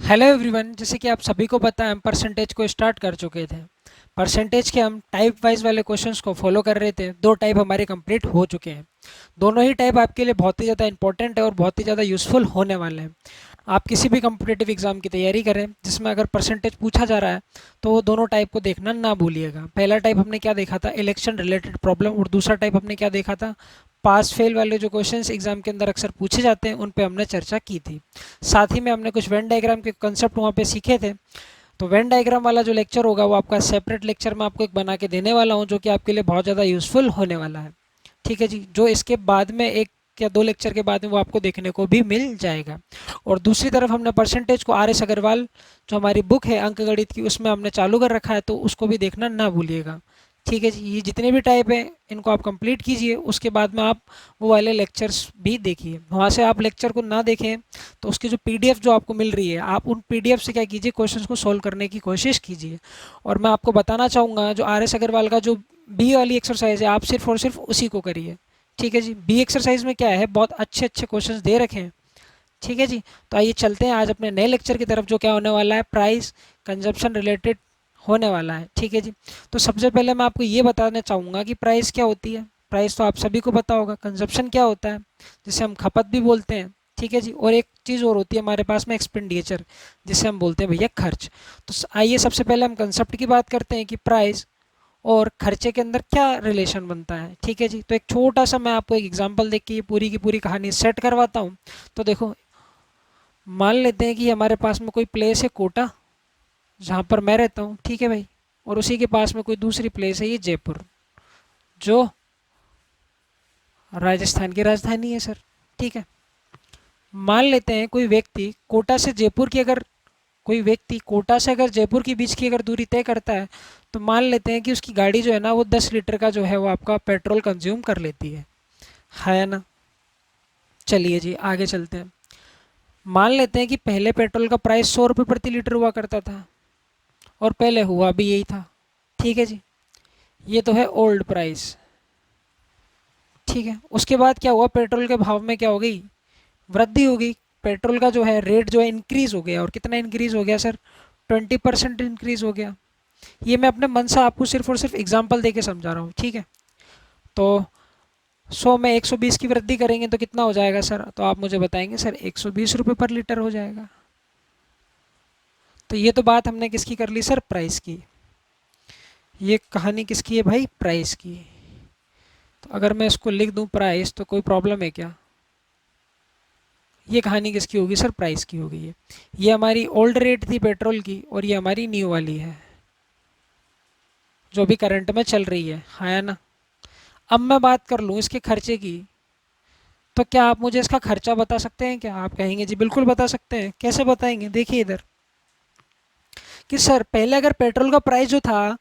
Hello everyone, जैसे कि आप सभी को पता है हम परसेंटेज को स्टार्ट कर चुके थे। परसेंटेज के हम टाइप वाइज वाले क्वेश्चंस को फॉलो कर रहे थे। दो टाइप हमारे कंप्लीट हो चुके हैं। दोनों ही टाइप आपके लिए बहुत ही ज़्यादा इंपॉर्टेंट है और बहुत ही ज़्यादा यूज़फुल होने वाले हैं। आप किसी भी कम्पिटिटिव एग्ज़ाम की तैयारी करें जिसमें अगर परसेंटेज पूछा जा रहा है तो वो दोनों टाइप को देखना ना भूलिएगा। पहला टाइप हमने क्या देखा था, इलेक्शन रिलेटेड प्रॉब्लम, और दूसरा टाइप हमने क्या देखा था, पास फेल वाले जो क्वेश्चंस एग्जाम के अंदर अक्सर पूछे जाते हैं उन पे हमने चर्चा की थी। साथ ही में हमने कुछ वेन डायग्राम के कंसेप्ट वहाँ पे सीखे थे। तो वेन डायग्राम वाला जो लेक्चर होगा वो आपका सेपरेट लेक्चर मैं आपको एक बना के देने वाला हूँ, जो कि आपके लिए बहुत ज़्यादा यूज़फुल होने वाला है। ठीक है जी, जो इसके बाद में एक या दो लेक्चर के बाद में वो आपको देखने को भी मिल जाएगा। और दूसरी तरफ हमने परसेंटेज को आर एस अग्रवाल जो हमारी बुक है अंक गणित की उसमें हमने चालू कर रखा है, तो उसको भी देखना ना भूलिएगा। ठीक है जी, ये जितने भी टाइप हैं इनको आप कंप्लीट कीजिए, उसके बाद में आप वो वाले लेक्चर्स भी देखिए। वहाँ से आप लेक्चर को ना देखें तो उसकी जो पीडीएफ जो आपको मिल रही है आप उन पीडीएफ से क्या कीजिए, क्वेश्चंस को सॉल्व करने की कोशिश कीजिए। और मैं आपको बताना चाहूँगा जो आर एस अग्रवाल का जो बी वाली एक्सरसाइज है आप सिर्फ और सिर्फ उसी को करिए। ठीक है जी, बी एक्सरसाइज में क्या है, बहुत अच्छे अच्छे क्वेश्चंस दे रखे हैं। ठीक है जी, तो आइए चलते हैं आज अपने नए लेक्चर की तरफ, जो क्या होने वाला है, प्राइस कंजप्शन रिलेटेड होने वाला है। ठीक है जी, तो सबसे पहले मैं आपको ये बताना चाहूँगा कि प्राइस क्या होती है। प्राइस तो आप सभी को पता होगा। कंजप्शन क्या होता है, जिसे हम खपत भी बोलते हैं। ठीक है जी, और एक चीज़ और होती है हमारे पास में, एक्सपेंडिचर, जिसे हम बोलते हैं भैया खर्च। तो आइए सबसे पहले हम कंसेप्ट की बात करते हैं कि प्राइस और खर्चे के अंदर क्या रिलेशन बनता है। ठीक है जी, तो एक छोटा सा मैं आपको एक एग्जांपल देख के ये पूरी की पूरी कहानी सेट करवाता हूँ। तो देखो, मान लेते हैं कि हमारे पास में कोई प्लेस है कोटा, जहाँ पर मैं रहता हूँ। ठीक है भाई, और उसी के पास में कोई दूसरी प्लेस है ये जयपुर, जो राजस्थान की राजधानी है सर। ठीक है, मान लेते हैं कोई व्यक्ति कोटा से जयपुर की अगर कोई व्यक्ति कोटा से अगर जयपुर के बीच की अगर दूरी तय करता है, तो मान लेते हैं कि उसकी गाड़ी जो है ना वो 10 लीटर का जो है वो आपका पेट्रोल कंज्यूम कर लेती है ना। चलिए जी आगे चलते हैं। मान लेते हैं कि पहले पेट्रोल का प्राइस 100 रुपये प्रति लीटर हुआ करता था, और पहले हुआ भी यही था। ठीक है जी, ये तो है ओल्ड प्राइस। ठीक है, उसके बाद क्या हुआ, पेट्रोल के भाव में क्या हो गई, वृद्धि हो गई। पेट्रोल का जो है रेट जो है इंक्रीज़ हो गया, और कितना इंक्रीज़ हो गया सर, 20% इंक्रीज़ हो गया। ये मैं अपने मन से आपको सिर्फ और सिर्फ एग्जांपल देके समझा रहा हूँ। ठीक है, तो 100 में 120 की वृद्धि करेंगे तो कितना हो जाएगा सर, तो आप मुझे बताएंगे सर 120 रुपये पर लीटर हो जाएगा। तो ये तो बात हमने किसकी कर ली सर, प्राइस की। ये कहानी किसकी है भाई, प्राइस की। तो अगर मैं इसको लिख दूं प्राइस तो कोई प्रॉब्लम है क्या। ये कहानी किसकी होगी सर, प्राइस की हो गई है। ये हमारी ओल्ड रेट थी पेट्रोल की, और ये हमारी न्यू वाली है जो भी करंट में चल रही है ना। अब मैं बात कर लूँ इसके खर्चे की, तो क्या आप मुझे इसका खर्चा बता सकते हैं क्या। आप कहेंगे जी बिल्कुल बता सकते हैं। कैसे बताएंगे, देखिए इधर कि सर पहले अगर पेट्रोल का प्राइस जो था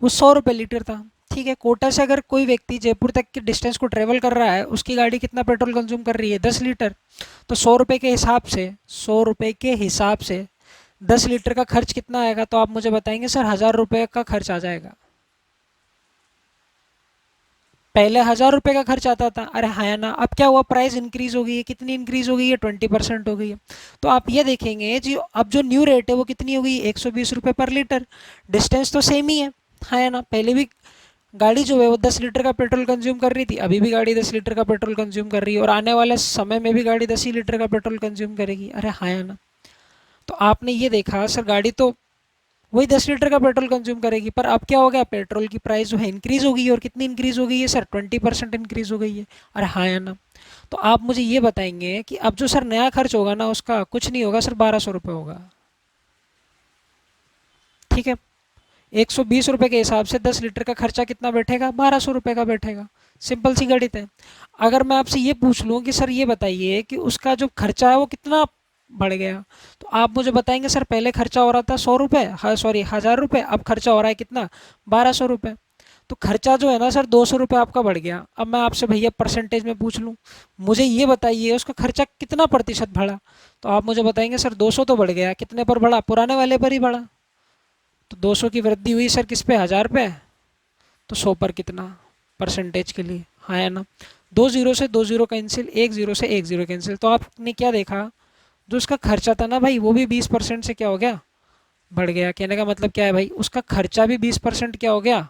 वो 100 रुपये लीटर था। ठीक है, कोटा से अगर कोई व्यक्ति जयपुर तक के डिस्टेंस को ट्रेवल कर रहा है, उसकी गाड़ी कितना पेट्रोल कंज्यूम कर रही है, 10 लीटर। तो 100 रुपये के हिसाब से, 100 रुपये के हिसाब से 10 लीटर का खर्च कितना आएगा, तो आप मुझे बताएंगे सर 1000 रुपये का खर्च आ जाएगा। पहले 1000 रुपये का खर्च आता था, अरे हाँ ना। अब क्या हुआ, प्राइस इंक्रीज हो गई है, कितनी इंक्रीज हो गई है, 20% हो गई है। तो आप ये देखेंगे जी, अब जो न्यू रेट है वो कितनी हो गई, 120 रुपये पर लीटर। डिस्टेंस तो सेम ही है ना। पहले भी गाड़ी जो है वो 10 लीटर का पेट्रोल कंज्यूम कर रही थी, अभी भी गाड़ी 10 लीटर का पेट्रोल कंज्यूम कर रही है, और आने वाले समय में भी गाड़ी 10 ही लीटर का पेट्रोल कंज्यूम करेगी। अरे हाँ है ना। तो आपने ये देखा सर, गाड़ी तो वही 10 लीटर का पेट्रोल कंज्यूम करेगी, पर अब क्या हो गया, पेट्रोल की प्राइस जो है इंक्रीज हो गई है। और कितनी इंक्रीज हो गई है सर, 20% इंक्रीज हो गई है। अरे हाँ है ना। तो आप मुझे ये बताएंगे कि अब जो सर नया खर्च होगा ना उसका कुछ नहीं होगा सर, 1200 रुपये होगा। ठीक है, 120 रुपये के हिसाब से 10 लीटर का खर्चा कितना बैठेगा, 1200 रुपये का बैठेगा। सिंपल सी गणित है। अगर मैं आपसे ये पूछ लूँ कि सर ये बताइए कि उसका जो खर्चा है वो कितना बढ़ गया, तो आप मुझे बताएंगे सर पहले खर्चा हो रहा था 100 रुपये, हाँ सॉरी 1000 रुपये, अब खर्चा हो रहा है कितना, 1200 रुपये। तो खर्चा जो है ना सर 200 रुपये आपका बढ़ गया। अब मैं आपसे भैया परसेंटेज में पूछ लूँ, मुझे ये बताइए उसका खर्चा कितना प्रतिशत बढ़ा, तो आप मुझे बताएंगे सर 200 तो बढ़ गया, कितने पर बढ़ा, पुराने वाले पर ही बढ़ा। तो 200 की वृद्धि हुई सर किस पे, 1000 पे। तो 100 पर कितना, परसेंटेज के लिए, हाँ है ना। दो जीरो से दो जीरो कैंसिल, एक जीरो से एक जीरो कैंसिल। तो आपने क्या देखा, जो उसका खर्चा था ना भाई वो भी 20% से क्या हो गया, बढ़ गया। कहने का मतलब क्या है भाई, उसका खर्चा भी 20% क्या हो गया,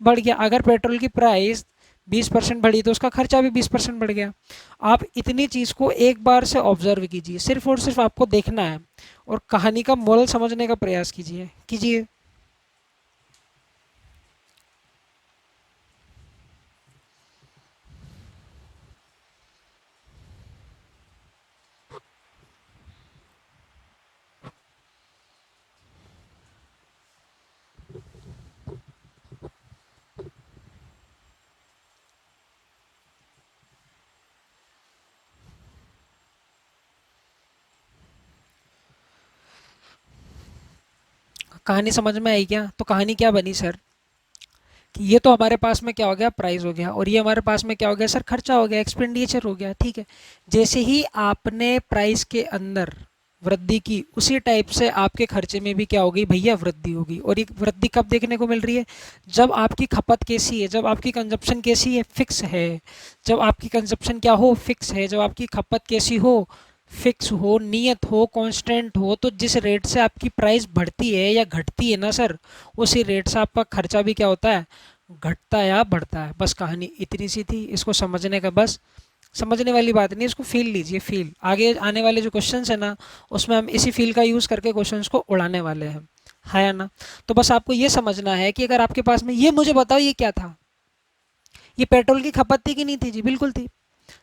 बढ़ गया। अगर पेट्रोल की प्राइस 20% बढ़ी तो उसका खर्चा भी 20% बढ़ गया। आप इतनी चीज़ को एक बार से ऑब्जर्व कीजिए, सिर्फ और सिर्फ आपको देखना है और कहानी का मोरल समझने का प्रयास कीजिए कीजिए। कहानी समझ में आई क्या? तो कहानी क्या बनी सर, कि ये तो हमारे पास में क्या हो गया, प्राइस हो गया, और ये हमारे पास में क्या हो गया सर, खर्चा हो गया, एक्सपेंडिचर हो गया। ठीक है, जैसे ही आपने प्राइस के अंदर वृद्धि की उसी टाइप से आपके खर्चे में भी क्या होगी भैया, वृद्धि होगी। और ये वृद्धि कब देखने को मिल रही है, जब आपकी खपत कैसी है, जब आपकी कंजप्शन कैसी है, फिक्स है। जब आपकी कंजप्शन क्या हो, फिक्स है। जब आपकी खपत कैसी हो, फिक्स हो, नियत हो, कांस्टेंट हो, तो जिस रेट से आपकी प्राइस बढ़ती है या घटती है ना सर, उसी रेट से आपका खर्चा भी क्या होता है, घटता है या बढ़ता है। बस कहानी इतनी सी थी, इसको समझने का, बस समझने वाली बात नहीं, इसको फील लीजिए, फील। आगे आने वाले जो क्वेश्चंस है ना, उसमें हम इसी फील का यूज़ करके क्वेश्चंस को उड़ाने वाले हैं, है या ना। तो बस आपको ये समझना है कि अगर आपके पास में, ये मुझे बताओ ये क्या था, ये पेट्रोल की खपत थी कि नहीं थी? जी बिल्कुल थी।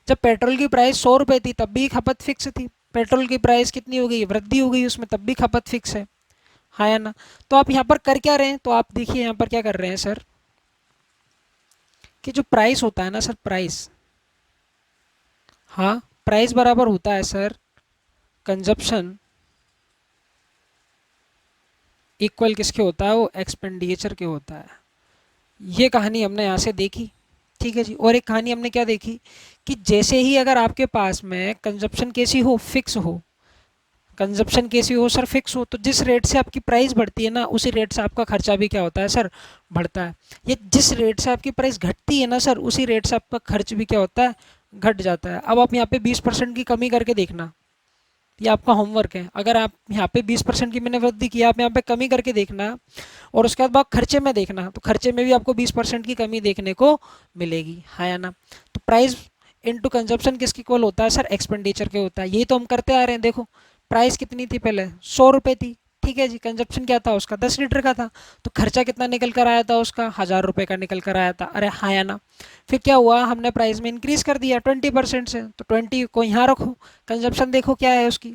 जब पेट्रोल की प्राइस 100 रुपये थी तब भी खपत फिक्स थी। पेट्रोल की प्राइस कितनी हो गई, वृद्धि हो गई उसमें, तब भी खपत फिक्स है या ना। तो आप यहाँ पर कर क्या रहे हैं, तो आप देखिए यहाँ पर क्या कर रहे हैं सर, कि जो प्राइस होता है ना सर, प्राइस, हाँ, प्राइस बराबर होता है सर कंजप्शन इक्वल किसके होता है, वो एक्सपेंडिचर के होता है। ये कहानी हमने यहाँ से देखी। ठीक है जी, और एक कहानी हमने क्या देखी, कि जैसे ही अगर आपके पास में कंजप्शन कैसी हो, फिक्स हो, कंजप्शन कैसी हो सर, फिक्स हो, तो जिस रेट से आपकी प्राइस बढ़ती है ना, उसी रेट से आपका खर्चा भी क्या होता है सर, बढ़ता है। ये जिस रेट से आपकी प्राइस घटती है ना सर, उसी रेट से आपका खर्च भी क्या होता है, घट जाता है। अब आप यहाँ पे 20% की कमी करके देखना, ये आपका होमवर्क है। अगर आप यहाँ पे 20% की मैंने वृद्धि की, आप यहाँ पे कमी करके देखना, और उसके बाद आप खर्चे में देखना, तो खर्चे में भी आपको 20% की कमी देखने को मिलेगी, है या ना। तो प्राइस इनटू कंजप्शन किसकी इक्वल होता है सर, एक्सपेंडिचर के होता है। यही तो हम करते आ रहे हैं। देखो प्राइस कितनी थी पहले, 100 रुपये थी, ठीक है जी, कंजप्शन क्या था उसका, 10 लीटर का था, तो खर्चा कितना निकल कर आया था उसका, 1000 रुपये का निकल कर आया था। अरे हाँ या ना। फिर क्या हुआ, हमने प्राइस में इंक्रीज कर दिया 20% से, तो 20 को यहाँ रखो, कंजप्शन देखो क्या है उसकी,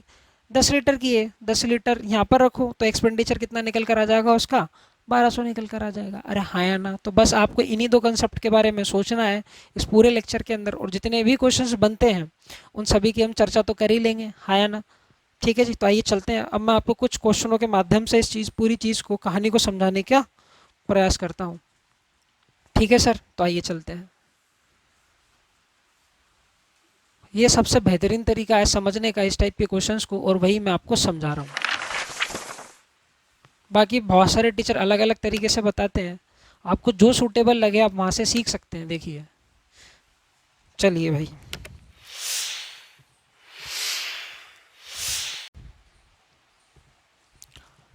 10 लीटर की है, 10 लीटर यहाँ पर रखो, तो एक्सपेंडिचर कितना निकल कर आ जाएगा उसका, 1200 निकल कर आ जाएगा। अरे हाँ या ना। तो बस आपको इन्हीं दो कंसेप्ट के बारे में सोचना है इस पूरे लेक्चर के अंदर, और जितने भी क्वेश्चंस बनते हैं उन सभी की हम चर्चा तो कर ही लेंगे, हाँ या ना। ठीक है जी, तो आइए चलते हैं। अब मैं आपको कुछ क्वेश्चनों के माध्यम से इस चीज़, पूरी चीज़ को, कहानी को समझाने का प्रयास करता हूँ। ठीक है सर, तो आइए चलते हैं। ये सबसे बेहतरीन तरीका है समझने का इस टाइप के क्वेश्चंस को, और वही मैं आपको समझा रहा हूँ। बाकी बहुत सारे टीचर अलग अलग तरीके से बताते हैं, आपको जो सूटेबल लगे आप वहाँ से सीख सकते हैं। देखिए, चलिए भाई।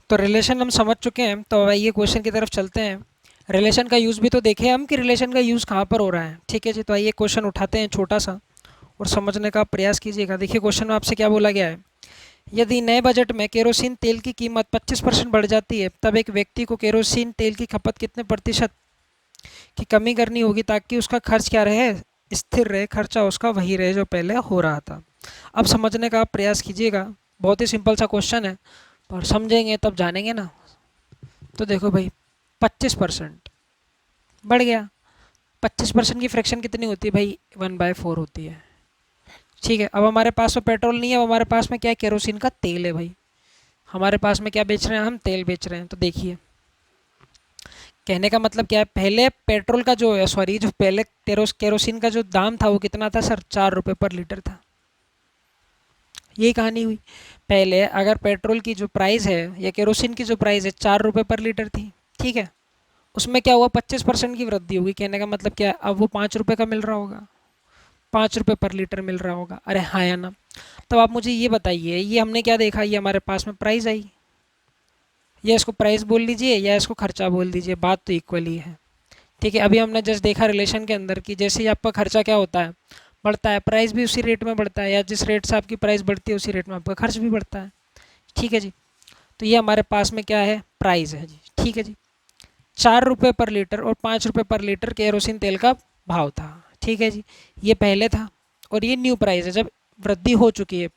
तो रिलेशन हम समझ चुके हैं, तो भाई ये क्वेश्चन की तरफ चलते हैं। रिलेशन का यूज़ भी तो देखें हम, कि रिलेशन का यूज़ कहाँ पर हो रहा है। ठीक है जी, तो आइए क्वेश्चन उठाते हैं छोटा सा, और समझने का प्रयास कीजिएगा। देखिए क्वेश्चन में आपसे क्या बोला गया है, यदि नए बजट में केरोसिन तेल की कीमत 25% बढ़ जाती है, तब एक व्यक्ति को केरोसिन तेल की खपत कितने प्रतिशत की कमी करनी होगी, ताकि उसका खर्च क्या रहे, स्थिर रहे, खर्चा उसका वही रहे जो पहले हो रहा था। अब समझने का प्रयास कीजिएगा, बहुत ही सिंपल सा क्वेश्चन है, और समझेंगे तब जानेंगे ना। तो देखो भाई, 25% बढ़ गया, 25% की फ्रैक्शन कितनी होती है भाई, 1/4 होती है। ठीक है, अब हमारे पास तो पेट्रोल नहीं है, अब हमारे पास में क्या है, केरोसिन का तेल है भाई। हमारे पास में क्या बेच रहे हैं, हम तेल बेच रहे हैं। तो देखिए, कहने का मतलब क्या है, पहले पेट्रोल का जो, सॉरी, जो पहले केरोसिन का जो दाम था वो कितना था सर, 4 रुपये पर लीटर था। यही कहानी हुई। पहले अगर पेट्रोल की जो प्राइस है या केरोसिन की जो प्राइस है 4 रुपये पर लीटर थी, ठीक है, उसमें क्या हुआ, 25% की वृद्धि होगी। कहने का मतलब क्या है, अब वो 5 रुपये का मिल रहा होगा, 5 रुपये पर लीटर मिल रहा होगा। अरे हाँ या ना। तो आप मुझे ये बताइए, ये हमने क्या देखा, ये हमारे पास में प्राइस आई, या इसको प्राइस बोल लीजिए या इसको खर्चा बोल दीजिए, बात तो इक्वल ही है। ठीक है, अभी हमने जस्ट देखा रिलेशन के अंदर कि जैसे ही आपका खर्चा क्या होता है, बढ़ता है, प्राइस भी उसी रेट में बढ़ता है, या जिस रेट से आपकी प्राइस बढ़ती है उसी रेट में आपका खर्च भी बढ़ता है। ठीक है जी, तो ये हमारे पास में क्या है, प्राइस है जी। ठीक है जी, 4 रुपये पर लीटर और 5 रुपये पर लीटर केरोसिन तेल का भाव था। ठीक है जी, ये पहले था और ये न्यू प्राइस है जब वृद्धि हो चुकी है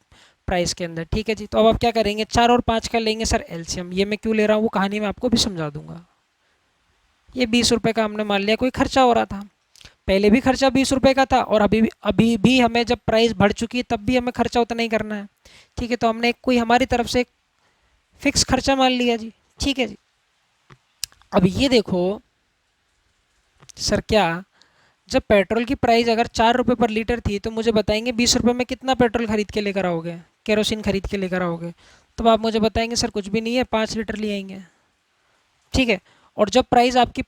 प्राइस के अंदर। ठीक है जी, तो अब आप क्या करेंगे, 4 और 5 का लेंगे सर एलसीएम। ये मैं क्यों ले रहा हूँ वो कहानी में आपको भी समझा दूंगा। ये 20 रुपये का हमने मान लिया कोई खर्चा हो रहा था, पहले भी खर्चा 20 रुपये का था और अभी भी हमें जब प्राइस बढ़ चुकी है तब भी हमें खर्चा उतना ही करना है। ठीक है, तो हमने कोई हमारी तरफ से एक फिक्स खर्चा मान लिया जी। ठीक है जी, अब ये देखो सर, क्या जब पेट्रोल की प्राइस अगर 4 रुपये पर लीटर थी तो मुझे बताएंगे 20 रुपये में कितना पेट्रोल खरीद के लेकर आओगे, केरोसिन खरीद के लेकर आओगे। तो आप मुझे बताएंगे सर कुछ भी नहीं है, 5 लीटर ले आएंगे। ठीक है, और जब प्राइस आपकी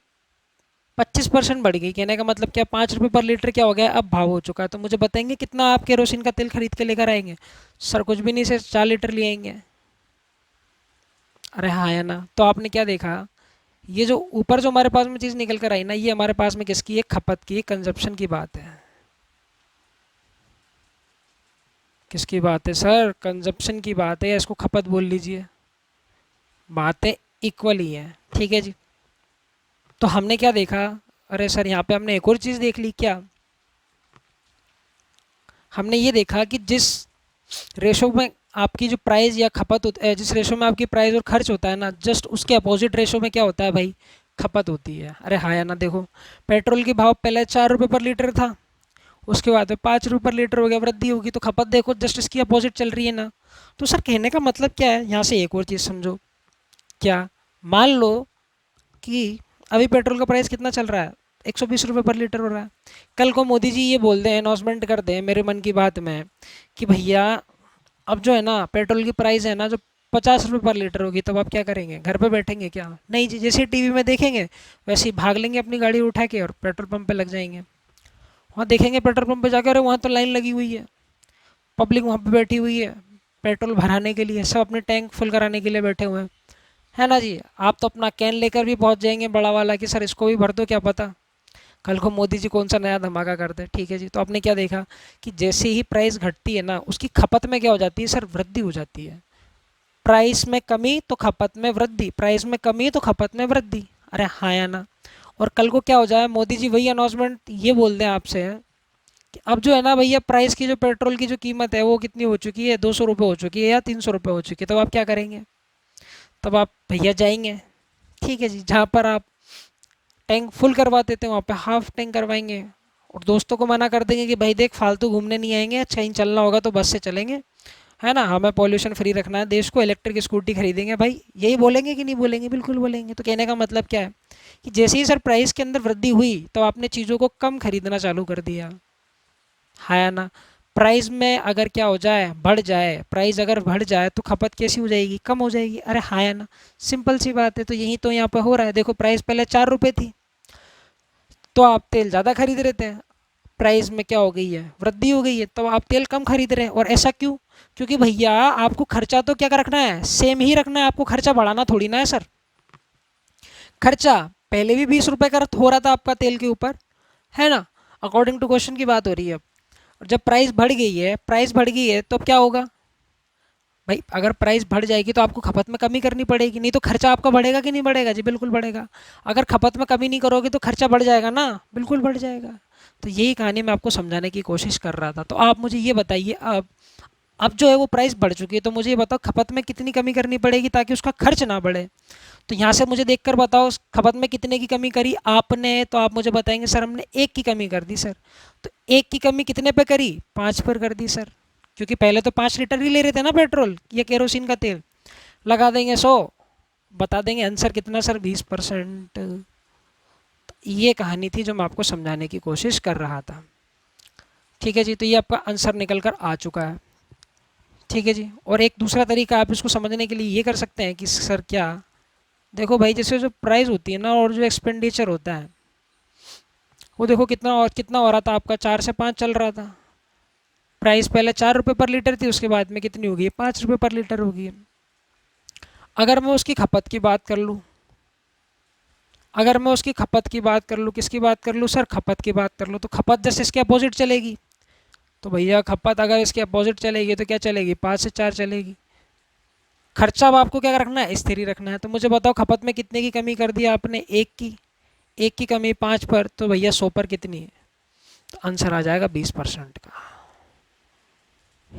25% बढ़ गई, कहने का मतलब क्या, 5 रुपये पर लीटर क्या हो गया, अब भाव हो चुका है, तो मुझे बताएंगे कितना आप केरोसिन का तेल खरीद के लेकर आएंगे। सर कुछ भी नहीं सर, 4 लीटर ले आएंगे। अरे हाँ या ना, तो आपने क्या देखा, ये जो ऊपर जो हमारे पास में चीज़ निकल कर आई ना, ये हमारे पास में किसकी है, खपत की, कंजप्शन की बात है। किसकी बात है सर, कंजप्शन की बात है, या इसको खपत बोल लीजिए, बातें इक्वल ही हैं। ठीक है जी, तो हमने क्या देखा, अरे सर यहाँ पे हमने एक और चीज़ देख ली क्या, हमने ये देखा कि जिस रेशो में आपकी जो प्राइस या खपत होता है, जिस रेशो में आपकी प्राइस और खर्च होता है ना, जस्ट उसके अपोजिट रेशो में क्या होता है भाई, खपत होती है। अरे हाँ या ना, देखो पेट्रोल की भाव पहले 4 रुपये पर लीटर था, उसके बाद में 5 रुपये पर लीटर हो गया, वृद्धि होगी, तो खपत देखो जस्ट इसकी अपोजिट चल रही है ना। तो सर कहने का मतलब क्या है, यहाँ से एक और चीज़ समझो, क्या मान लो कि अभी पेट्रोल का प्राइस कितना चल रहा है, 120 रुपये पर लीटर हो रहा है। कल को मोदी जी ये बोल दें, अनाउंसमेंट कर दें मेरे मन की बात में कि भैया अब जो है ना पेट्रोल की प्राइस है ना जो 50 रुपये पर लीटर होगी, तब आप क्या करेंगे, घर पे बैठेंगे क्या, नहीं जी, जैसे टीवी में देखेंगे वैसे ही भाग लेंगे अपनी गाड़ी उठा के और पेट्रोल पंप पे लग जाएंगे। वहाँ देखेंगे पेट्रोल पंप पे जाकर, वहाँ तो लाइन लगी हुई है, पब्लिक वहाँ पे बैठी हुई है पेट्रोल भराने के लिए, सब अपने टैंक फुल कराने के लिए बैठे हुए हैं, है ना जी। आप तो अपना कैन लेकर भी पहुँच जाएंगे बड़ा वाला कि सर इसको भी भर दो, क्या पता कल को मोदी जी कौन सा नया धमाका करते हैं। ठीक है जी, तो आपने क्या देखा कि जैसे ही प्राइस घटती है ना, उसकी खपत में क्या हो जाती है सर, वृद्धि हो जाती है। प्राइस में कमी तो खपत में वृद्धि, प्राइस में कमी तो खपत में वृद्धि। अरे हाँ या ना, और कल को क्या हो जाए, मोदी जी वही अनाउंसमेंट ये बोल दें आपसे कि अब जो है ना भैया, प्राइस की जो पेट्रोल की जो कीमत है वो कितनी हो चुकी है, 200 रुपये हो चुकी है या 300 रुपये हो चुकी है, तब आप क्या करेंगे, तब आप भैया जाएंगे, ठीक है जी, जहाँ पर आप टैंक फुल करवाते थे वहाँ पे हाफ टैंक करवाएंगे, और दोस्तों को मना कर देंगे कि भाई देख फालतू घूमने नहीं आएंगे, अच्छा ही चलना होगा तो बस से चलेंगे, है ना, हमें पॉल्यूशन फ्री रखना है देश को, इलेक्ट्रिक स्कूटी खरीदेंगे भाई, यही बोलेंगे कि नहीं बोलेंगे, बिल्कुल बोलेंगे। तो कहने का मतलब क्या है कि जैसे ही सर प्राइस के अंदर वृद्धि हुई तो आपने चीज़ों को कम खरीदना चालू कर दिया, है या ना। प्राइस में अगर क्या हो जाए, बढ़ जाए, प्राइस अगर बढ़ जाए तो खपत कैसी हो जाएगी, कम हो जाएगी। अरे हाँ या ना, सिंपल सी बात है। तो यही तो यहाँ पे हो रहा है, देखो प्राइस पहले 4 रुपये थी तो आप तेल ज़्यादा खरीद रहे थे, प्राइस में क्या हो गई है, वृद्धि हो गई है, तो आप तेल कम खरीद रहे हैं। और ऐसा क्यों, क्योंकि भैया आपको खर्चा तो क्या रखना है, सेम ही रखना है, आपको खर्चा बढ़ाना थोड़ी ना है सर। खर्चा पहले भी 20 रुपये का हो रहा था आपका तेल के ऊपर, है ना, अकॉर्डिंग टू क्वेश्चन की बात हो रही है अब। और जब प्राइस बढ़ गई है, प्राइस बढ़ गई है तो अब क्या होगा भाई, अगर प्राइस बढ़ जाएगी तो आपको खपत में कमी करनी पड़ेगी, नहीं तो खर्चा आपका बढ़ेगा कि नहीं बढ़ेगा जी, बिल्कुल बढ़ेगा। अगर खपत में कमी नहीं करोगे तो खर्चा बढ़ जाएगा ना, बिल्कुल बढ़ जाएगा। तो यही कहानी मैं आपको समझाने की कोशिश कर रहा था। तो आप मुझे ये बताइए, अब जो है वो प्राइस बढ़ चुकी है, तो मुझे ये बताओ खपत में कितनी कमी करनी पड़ेगी ताकि उसका खर्च ना बढ़े। तो यहाँ से मुझे देखकर बताओ खपत में कितने की कमी करी आपने, तो आप मुझे बताएंगे सर हमने 1 की कमी कर दी सर। तो 1 की कमी कितने पे करी, 5 पर कर दी सर, क्योंकि पहले तो 5 लीटर ही ले रहे थे ना पेट्रोल या केरोसिन का तेल। लगा देंगे 100, बता देंगे आंसर कितना सर, 20%। ये कहानी थी जो मैं आपको समझाने की कोशिश कर रहा था। ठीक है जी, तो ये आपका आंसर निकल कर आ चुका है। ठीक है जी, और एक दूसरा तरीका आप इसको समझने के लिए ये कर सकते हैं कि सर क्या, देखो भाई जैसे जो प्राइस होती है ना और जो एक्सपेंडिचर होता है, वो देखो कितना और कितना हो रहा था आपका, 4 से 5 चल रहा था, प्राइस पहले 4 रुपये पर लीटर थी, उसके बाद में कितनी होगी, 5 रुपये पर लीटर होगी। अगर मैं उसकी खपत की बात कर लूँ, अगर मैं उसकी खपत की बात कर लूँ, किसकी बात कर लूँ सर, खपत की बात कर लूँ, तो खपत जैसे इसके अपोजिट चलेगी। तो भैया खपत अगर इसके अपोजिट चलेगी तो क्या चलेगी, 5 से 4 चलेगी। खर्चा अब आपको क्या रखना है, स्थिर ही रखना है। तो मुझे बताओ खपत में कितने की कमी कर दिया आपने, एक की कमी 5 पर, तो भैया 100 पर कितनी है, तो आंसर आ जाएगा 20% का।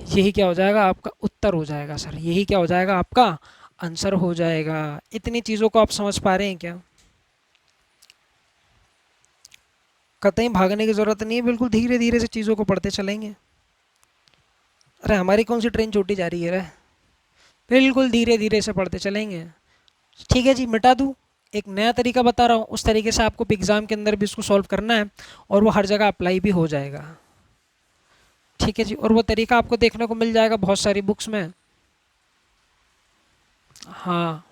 यही क्या हो जाएगा, आपका उत्तर हो जाएगा सर, यही क्या हो जाएगा, आपका आंसर हो जाएगा। इतनी चीज़ों को आप समझ पा रहे हैं क्या? कतई भागने की ज़रूरत नहीं है, बिल्कुल धीरे धीरे से चीज़ों को पढ़ते चलेंगे। अरे हमारी कौन सी ट्रेन छोटी जा रही है रे, बिल्कुल धीरे धीरे से पढ़ते चलेंगे। ठीक है जी, मिटा दूँ, एक नया तरीका बता रहा हूँ, उस तरीके से आपको एग्ज़ाम के अंदर भी इसको सॉल्व करना है और वो हर जगह अप्लाई भी हो जाएगा। ठीक है जी, और वो तरीका आपको देखने को मिल जाएगा बहुत सारी बुक्स में। हाँ,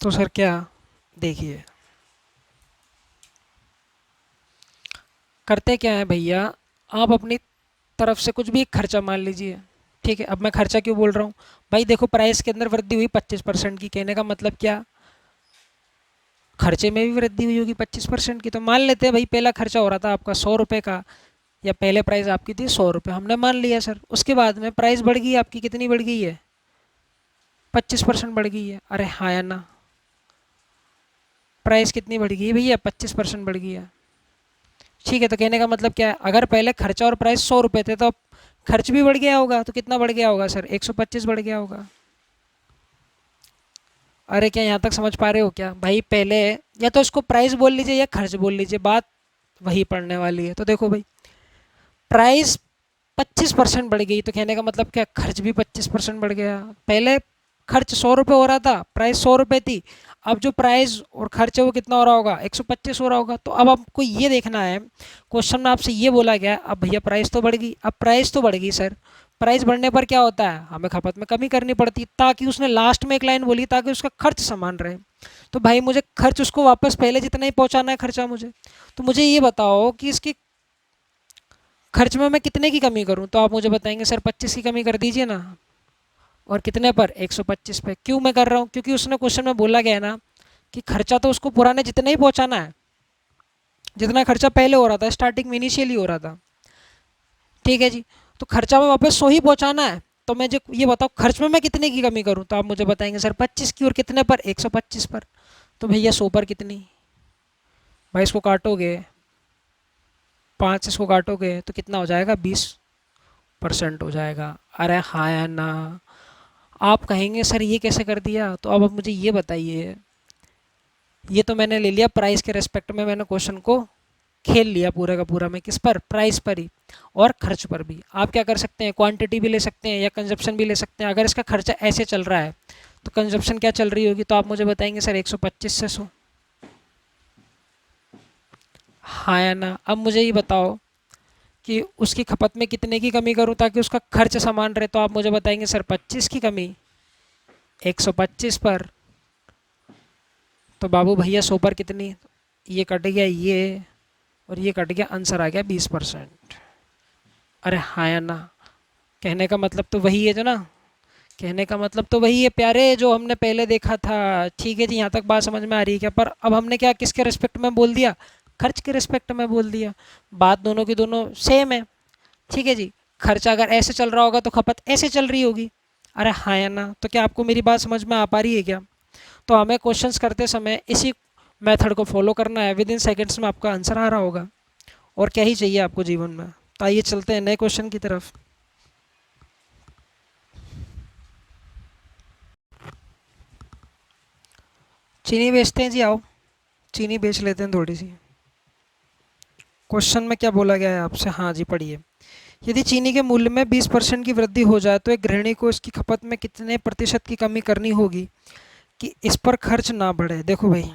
तो सर क्या, देखिए करते क्या है भैया, आप अपनी तरफ से कुछ भी एक खर्चा मान लीजिए। ठीक है, अब मैं खर्चा क्यों बोल रहा हूँ भाई, देखो प्राइस के अंदर वृद्धि हुई 25% की, कहने का मतलब क्या, खर्चे में भी वृद्धि हुई होगी 25% की। तो मान लेते हैं भाई पहला खर्चा हो रहा था आपका 100 रुपये का, या पहले प्राइस आपकी थी 100 रुपये, हमने मान लिया सर। उसके बाद में प्राइस बढ़ गई आपकी, कितनी बढ़ गई है, 25% बढ़ गई है। अरे हाँ या ना, प्राइस कितनी बढ़ गई है भैया, 25% बढ़ गई है। ठीक है, तो कहने का मतलब क्या है, अगर पहले खर्चा और प्राइस 100 रुपये थे, तो अब खर्च भी बढ़ गया होगा, तो कितना बढ़ गया होगा सर, 125 बढ़ गया होगा। अरे क्या यहाँ तक समझ पा रहे हो क्या भाई, पहले या तो इसको प्राइस बोल लीजिए या खर्च बोल लीजिए, बात वही पड़ने वाली है। तो देखो भाई, प्राइस 25% बढ़ गई, तो कहने का मतलब क्या, खर्च भी 25% बढ़ गया। पहले खर्च 100 रुपये हो रहा था, प्राइस 100 रुपये थी, अब जो प्राइस और खर्च है वो कितना हो रहा होगा, 125 हो रहा होगा। तो अब आपको ये देखना है, क्वेश्चन में आपसे ये बोला गया, अब भैया प्राइस तो बढ़ गई, अब प्राइस तो बढ़ गई सर, प्राइस बढ़ने पर क्या होता है, हमें खपत में कमी करनी पड़ती, ताकि उसने लास्ट में एक लाइन बोली, ताकि उसका खर्च समान रहे। तो भाई मुझे खर्च उसको वापस पहले जितना ही पहुंचाना है खर्चा मुझे। तो मुझे ये बताओ कि इसकी खर्च में मैं कितने की कमी करूं, तो आप मुझे बताएंगे सर 25 की कमी कर दीजिए ना। और कितने पर, 125 पे। क्यों मैं कर रहा हूँ, क्योंकि उसने क्वेश्चन में बोला गया है ना कि खर्चा तो उसको पुराने जितना ही पहुंचाना है, जितना खर्चा पहले हो रहा था, स्टार्टिंग में इनिशियली हो रहा था। ठीक है जी, तो खर्चा में वापस 100 ही पहुंचाना है। तो मैं जो ये बताओ खर्च में मैं कितने की कमी करूँ, तो आप मुझे बताएंगे सर 25 की, और कितने पर, 125 पर। तो भैया 100 पर कितनी, भाई इसको काटोगे, 5 इसको काटोगे तो कितना हो जाएगा, 20% हो जाएगा। अरे हाँ या ना, आप कहेंगे सर ये कैसे कर दिया, तो अब आप मुझे ये बताइए, ये तो मैंने ले लिया प्राइस के रेस्पेक्ट में, मैंने क्वेश्चन को खेल लिया पूरा का पूरा, मैं किस पर, प्राइस पर ही, और खर्च पर भी। आप क्या कर सकते हैं, क्वांटिटी भी ले सकते हैं या कंजप्शन भी ले सकते हैं। अगर इसका खर्चा ऐसे चल रहा है तो कंजप्शन क्या चल रही होगी, तो आप मुझे बताएंगे सर 125 से 100। हाँ या ना, अब मुझे ये बताओ कि उसकी खपत में कितने की कमी करूँ ताकि उसका खर्च समान रहे, तो आप मुझे बताएंगे सर 25 की कमी 125 पर। तो बाबू भैया 100 पर कितनी, ये कट गया ये, और ये कट गया, आंसर आ गया 20%। अरे हाँ या ना, कहने का मतलब तो वही है जो ना, कहने का मतलब तो वही है प्यारे, जो हमने पहले देखा था। ठीक है जी, यहाँ तक बात समझ में आ रही है क्या? पर अब हमने क्या किसके रिस्पेक्ट में बोल दिया, खर्च के रिस्पेक्ट में बोल दिया। बात दोनों की दोनों सेम है। ठीक है जी, खर्चा अगर ऐसे चल रहा होगा तो खपत ऐसे चल रही होगी। अरे हाँ या ना, तो क्या आपको मेरी बात समझ में आ पा रही है क्या? तो हमें क्वेश्चंस करते समय इसी मेथड को फॉलो करना है, विद इन सेकेंड्स में आपका आंसर आ रहा होगा। और क्या ही चाहिए आपको जीवन में। तो आइए चलते हैं नए क्वेश्चन की तरफ। चीनी बेचते हैं जी, आओ चीनी बेच लेते हैं थोड़ी सी। क्वेश्चन में क्या बोला गया है आपसे, हाँ जी पढ़िए। यदि चीनी के मूल्य में 20% की वृद्धि हो जाए तो एक गृहिणी को इसकी खपत में कितने प्रतिशत की कमी करनी होगी कि इस पर खर्च ना बढ़े। देखो भाई,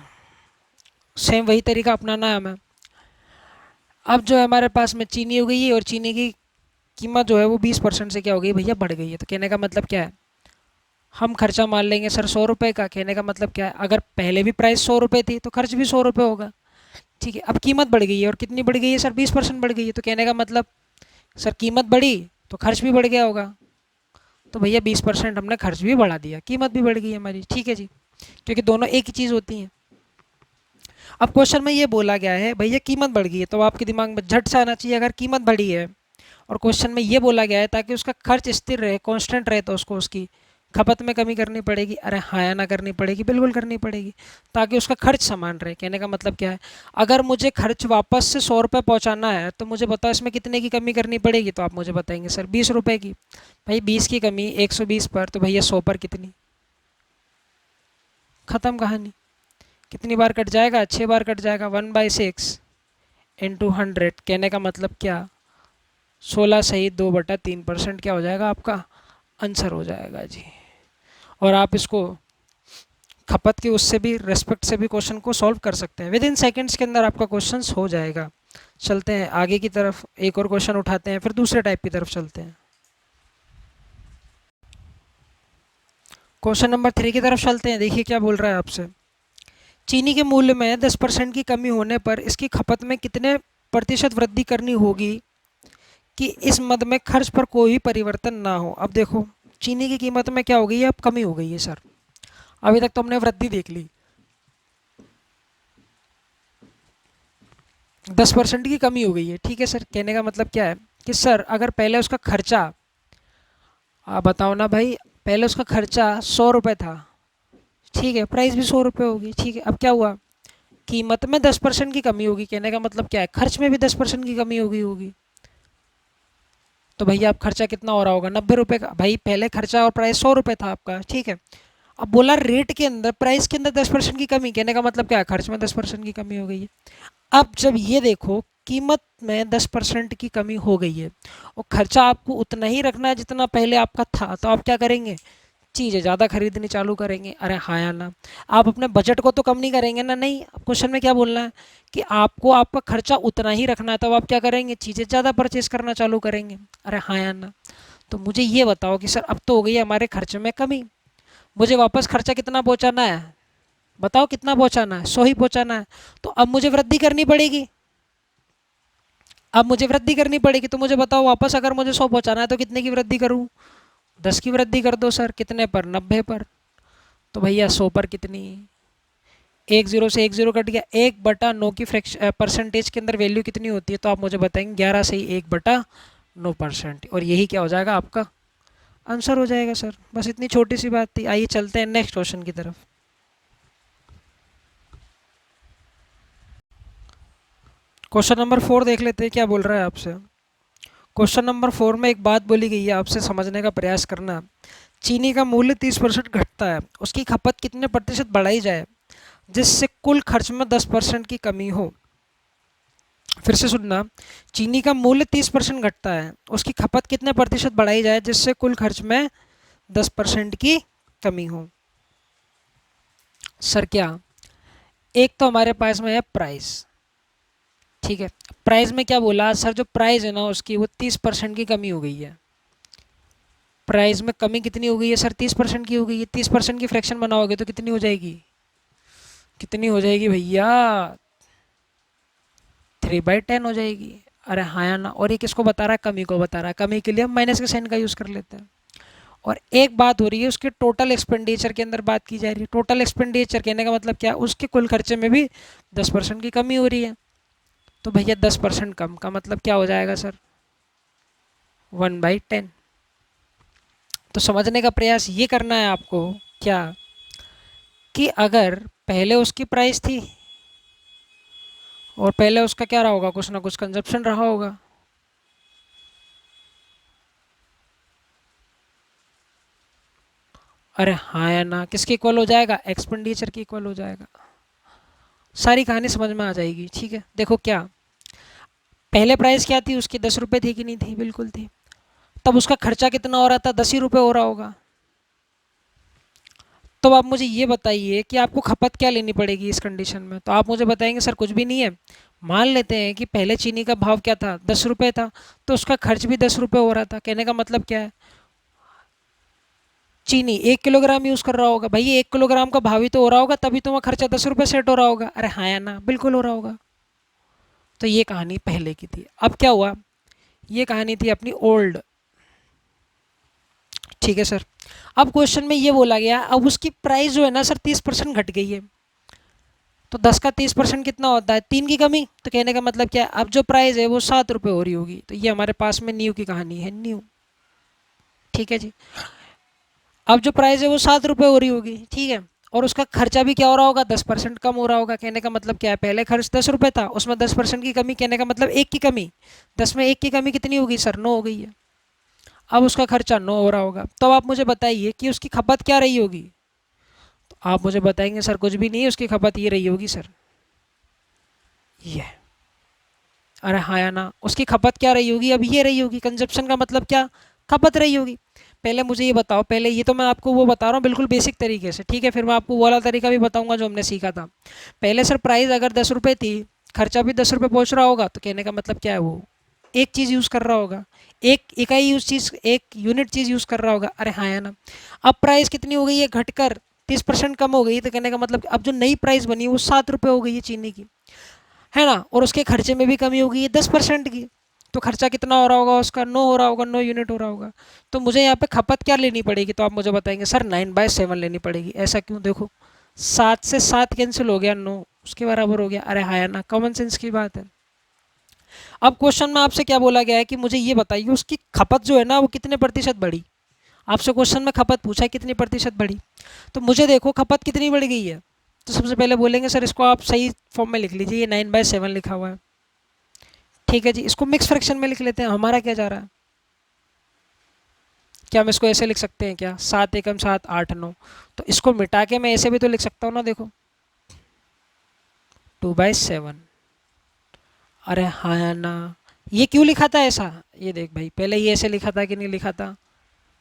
सेम वही तरीका अपनाना है हमें। अब जो है हमारे पास में चीनी हो गई है, और चीनी की कीमत जो है वो 20% से क्या हो गई भैया, बढ़ गई है। तो कहने का मतलब क्या है, हम खर्चा मान लेंगे सर 100 रुपये का। कहने का मतलब क्या है, अगर पहले भी प्राइस 100 रुपये थी तो खर्च भी 100 रुपये होगा। ठीक है, अब कीमत बढ़ गई है, और कितनी बढ़ गई है सर, 20% बढ़ गई है। तो कहने का मतलब सर कीमत बढ़ी तो खर्च भी बढ़ गया होगा। तो भैया 20% हमने खर्च भी बढ़ा दिया, कीमत भी बढ़ गई हमारी। ठीक है जी, क्योंकि दोनों एक ही चीज़ होती हैं। अब क्वेश्चन में ये बोला गया है भैया कीमत बढ़ गई है, तो आपके दिमाग में झट से आना चाहिए अगर कीमत बढ़ी है और क्वेश्चन में ये बोला गया है ताकि उसका खर्च स्थिर रहे, कांस्टेंट रहे, तो उसको उसकी खपत में कमी करनी पड़ेगी। अरे हाँ या ना करनी पड़ेगी, बिल्कुल करनी पड़ेगी, ताकि उसका खर्च समान रहे। कहने का मतलब क्या है, अगर मुझे खर्च वापस से 100 रुपये पहुँचाना है तो मुझे बताओ इसमें कितने की कमी करनी पड़ेगी। तो आप मुझे बताएंगे सर 20 रुपये की। भाई 20 की कमी 120 पर, तो भैया 100 पर कितनी, ख़त्म कहानी। कितनी बार कट जाएगा, 6 बार कट जाएगा। 1/6 इंटू 100, कहने का मतलब क्या, 16 सही 2/3% क्या हो जाएगा, आपका आंसर हो जाएगा जी। और आप इसको खपत के उससे भी रेस्पेक्ट से भी क्वेश्चन को सॉल्व कर सकते हैं, विद इन सेकेंड्स के अंदर आपका क्वेश्चन हो जाएगा। चलते हैं आगे की तरफ, एक और क्वेश्चन उठाते हैं, फिर दूसरे टाइप की तरफ चलते हैं। क्वेश्चन नंबर 3 की तरफ चलते हैं। देखिए क्या बोल रहा है आपसे, चीनी के मूल्य में 10% की कमी होने पर इसकी खपत में कितने प्रतिशत वृद्धि करनी होगी कि इस मद में खर्च पर कोई परिवर्तन ना हो। अब देखो चीनी की कीमत में क्या हो गई है, अब कमी हो गई है सर। अभी तक तो हमने वृद्धि देख ली, 10% की कमी हो गई है। ठीक है सर, कहने का मतलब क्या है कि सर अगर पहले उसका खर्चा, आप बताओ ना भाई, पहले उसका खर्चा 100 रुपये था, ठीक है, प्राइस भी 100 रुपये होगी। ठीक है, अब क्या हुआ, कीमत में 10% की कमी होगी। कहने का मतलब क्या है, खर्च में भी 10% की कमी होगी। तो भैया अब खर्चा कितना हो रहा होगा, 90 रुपये का। भाई पहले खर्चा और प्राइस 100 रुपये था आपका, ठीक है। अब बोला रेट के अंदर, प्राइस के अंदर 10% की कमी, कहने का मतलब क्या है, खर्च में 10% की कमी हो गई है। अब जब ये देखो कीमत में 10% की कमी हो गई है और खर्चा आपको उतना ही रखना है जितना पहले आपका था, तो आप क्या करेंगे, चीज़ें ज़्यादा खरीदनी चालू करेंगे। अरे हाँ या ना, आप अपने बजट को तो कम नहीं करेंगे ना। नहीं, क्वेश्चन में क्या बोलना है कि आपको आपका खर्चा उतना ही रखना है, तो आप क्या करेंगे, चीज़ें ज़्यादा परचेज करना चालू करेंगे। अरे हाँ या ना, तो मुझे ये बताओ कि सर अब तो हो गई है हमारे खर्चे में कमी, मुझे वापस खर्चा कितना पहुँचाना है, बताओ कितना पहुँचाना है, 100 ही पहुँचाना है। तो अब मुझे वृद्धि करनी पड़ेगी, अब मुझे वृद्धि करनी पड़ेगी। तो मुझे बताओ वापस अगर मुझे 100 पहुँचाना है तो कितने की वृद्धि करूँ, 10 की वृद्धि कर दो सर। कितने पर, 90 पर। तो भैया 100 पर कितनी, एक जीरो से एक जीरो कट गया, 1/9 की फ्रैक्शन परसेंटेज के अंदर वैल्यू कितनी होती है, तो आप मुझे बताएंगे 11 से ही 1/9%। और यही क्या हो जाएगा, आपका आंसर हो जाएगा सर। बस इतनी छोटी सी बात थी। आइए चलते हैं नेक्स्ट क्वेश्चन की तरफ। क्वेश्चन नंबर 4 देख लेते हैं क्या बोल रहा है आपसे। क्वेश्चन नंबर 4 में एक बात बोली गई है, आपसे समझने का प्रयास करना। चीनी का मूल्य 30% घटता है, उसकी खपत कितने प्रतिशत बढ़ाई जाए जिससे कुल खर्च में 10% की कमी हो। फिर से सुनना, चीनी का मूल्य 30% घटता है, उसकी खपत कितने प्रतिशत बढ़ाई जाए जिससे कुल खर्च में 10% की कमी हो। सर क्या, एक तो हमारे पास में है प्राइस, ठीक है। प्राइस में क्या बोला सर, जो प्राइस है ना उसकी वो 30% की कमी हो गई है। प्राइस में कमी कितनी हो गई है सर, 30% की हो गई है। 30% की फ्रैक्शन बनाओगे तो कितनी हो जाएगी, कितनी हो जाएगी भैया, 3/10 हो जाएगी। अरे हाँ या ना, और ये किसको बता रहा है, कमी को बता रहा है। कमी के लिए हम माइनस के साइन का यूज़ कर लेते हैं। और एक बात हो रही है उसके टोटल एक्सपेंडिचर के अंदर बात की जा रही है। टोटल एक्सपेंडिचर कहने का मतलब क्या, उसके कुल खर्चे में भी 10% की कमी हो रही है। तो भैया 10% कम का मतलब क्या हो जाएगा सर, 1/10। तो समझने का प्रयास ये करना है आपको क्या, कि अगर पहले उसकी प्राइस थी और पहले उसका क्या रहा होगा, कुछ ना कुछ कंजप्शन रहा होगा। अरे हाँ या ना, किसके इक्वल हो जाएगा, एक्सपेंडिचर की इक्वल हो जाएगा। सारी कहानी समझ में आ जाएगी। ठीक है, देखो क्या, पहले प्राइस क्या थी उसकी, 10 रुपये थी कि नहीं थी, बिल्कुल थी। तब उसका खर्चा कितना हो रहा था, 10 ही रुपये हो रहा होगा। तो आप मुझे ये बताइए कि आपको खपत क्या लेनी पड़ेगी इस कंडीशन में। तो आप मुझे बताएंगे सर कुछ भी नहीं है। मान लेते हैं कि पहले चीनी का भाव क्या था, 10 रुपये था, तो उसका खर्च भी 10 रुपये हो रहा था। कहने का मतलब क्या है, चीनी 1 किलोग्राम यूज़ कर रहा होगा, भाई 1 किलोग्राम का भाव ही तो हो रहा होगा, तभी तो वहाँ खर्चा 10 रुपये सेट हो रहा होगा। अरे हाँ या ना, बिल्कुल हो रहा होगा। तो ये कहानी पहले की थी। अब क्या हुआ, ये कहानी थी अपनी ओल्ड, ठीक है सर। अब क्वेश्चन में ये बोला गया, अब उसकी प्राइस जो है ना सर 30% घट गई है। तो 10 का 30% कितना होता है, 3 की कमी। तो कहने का मतलब क्या है, अब जो प्राइस है वो 7 रुपये हो रही होगी। तो ये हमारे पास में न्यू की कहानी है, न्यू, ठीक है जी। अब जो प्राइस है वो 7 रुपये हो रही होगी, ठीक है। और उसका खर्चा भी क्या हो रहा होगा, 10% कम हो रहा होगा। कहने का मतलब क्या है, पहले खर्च 10 रुपये था, उसमें 10% की कमी, कहने का मतलब 1 की कमी। 10 में 1 की कमी कितनी होगी सर, 9 हो गई है। अब उसका खर्चा 9 हो रहा होगा। तो आप मुझे बताइए कि उसकी खपत क्या रही होगी। तो आप मुझे बताएंगे सर कुछ भी नहीं है, उसकी खपत ये रही होगी सर, ये। अरे हाँ या ना, उसकी खपत क्या रही होगी, अब ये रही होगी। कंजप्शन का मतलब क्या, खपत रही होगी। पहले मुझे ये बताओ, पहले ये तो मैं आपको वो बता रहा हूँ बिल्कुल बेसिक तरीके से, ठीक है। फिर मैं आपको वो वाला तरीका भी बताऊंगा जो हमने सीखा था। पहले सर प्राइस अगर 10 रुपये थी, खर्चा भी 10 रुपये पहुँच रहा होगा, तो कहने का मतलब क्या है, वो एक चीज़ यूज़ कर रहा होगा, एक इकाई यूज चीज़, एक यूनिट चीज़ यूज़ कर रहा होगा। अरे हाँ या ना। अब प्राइस कितनी हो गई है, घटकर 30% कम हो गई। तो कहने का मतलब अब जो नई प्राइस बनी है वो 7 रुपये हो गई है चीनी की, है ना। और उसके खर्चे में भी कमी हो गई है 10% की। तो खर्चा कितना हो रहा होगा उसका, 9 हो रहा होगा, 9 यूनिट हो रहा होगा। तो मुझे यहाँ पे खपत क्या लेनी पड़ेगी, तो आप मुझे बताएंगे सर 9/7 लेनी पड़ेगी। ऐसा क्यों, देखो 7 से 7 कैंसिल हो गया, 9 उसके बराबर हो गया। अरे हाँ ना, कॉमन सेंस की बात है। अब क्वेश्चन में आपसे क्या बोला गया है कि मुझे ये बताइए उसकी खपत जो है ना वो कितने प्रतिशत बढ़ी। आपसे क्वेश्चन में खपत पूछा है कितनी प्रतिशत बढ़ी। तो मुझे देखो खपत कितनी बढ़ गई है। तो सबसे पहले बोलेंगे सर इसको आप सही फॉर्म में लिख लीजिए, ये 9/7 लिखा हुआ है, ठीक है जी। इसको मिक्स फ्रैक्शन में लिख लेते हैं, हमारा क्या जा रहा है। क्या हम इसको ऐसे लिख सकते हैं क्या, 7 एकम 7 8 9। तो इसको मिटा के मैं ऐसे भी तो लिख सकता हूँ ना, देखो 2/7। अरे हाँ ना, ये क्यों लिखा था ऐसा, ये देख भाई, पहले ये ऐसे लिखा था कि नहीं लिखा था,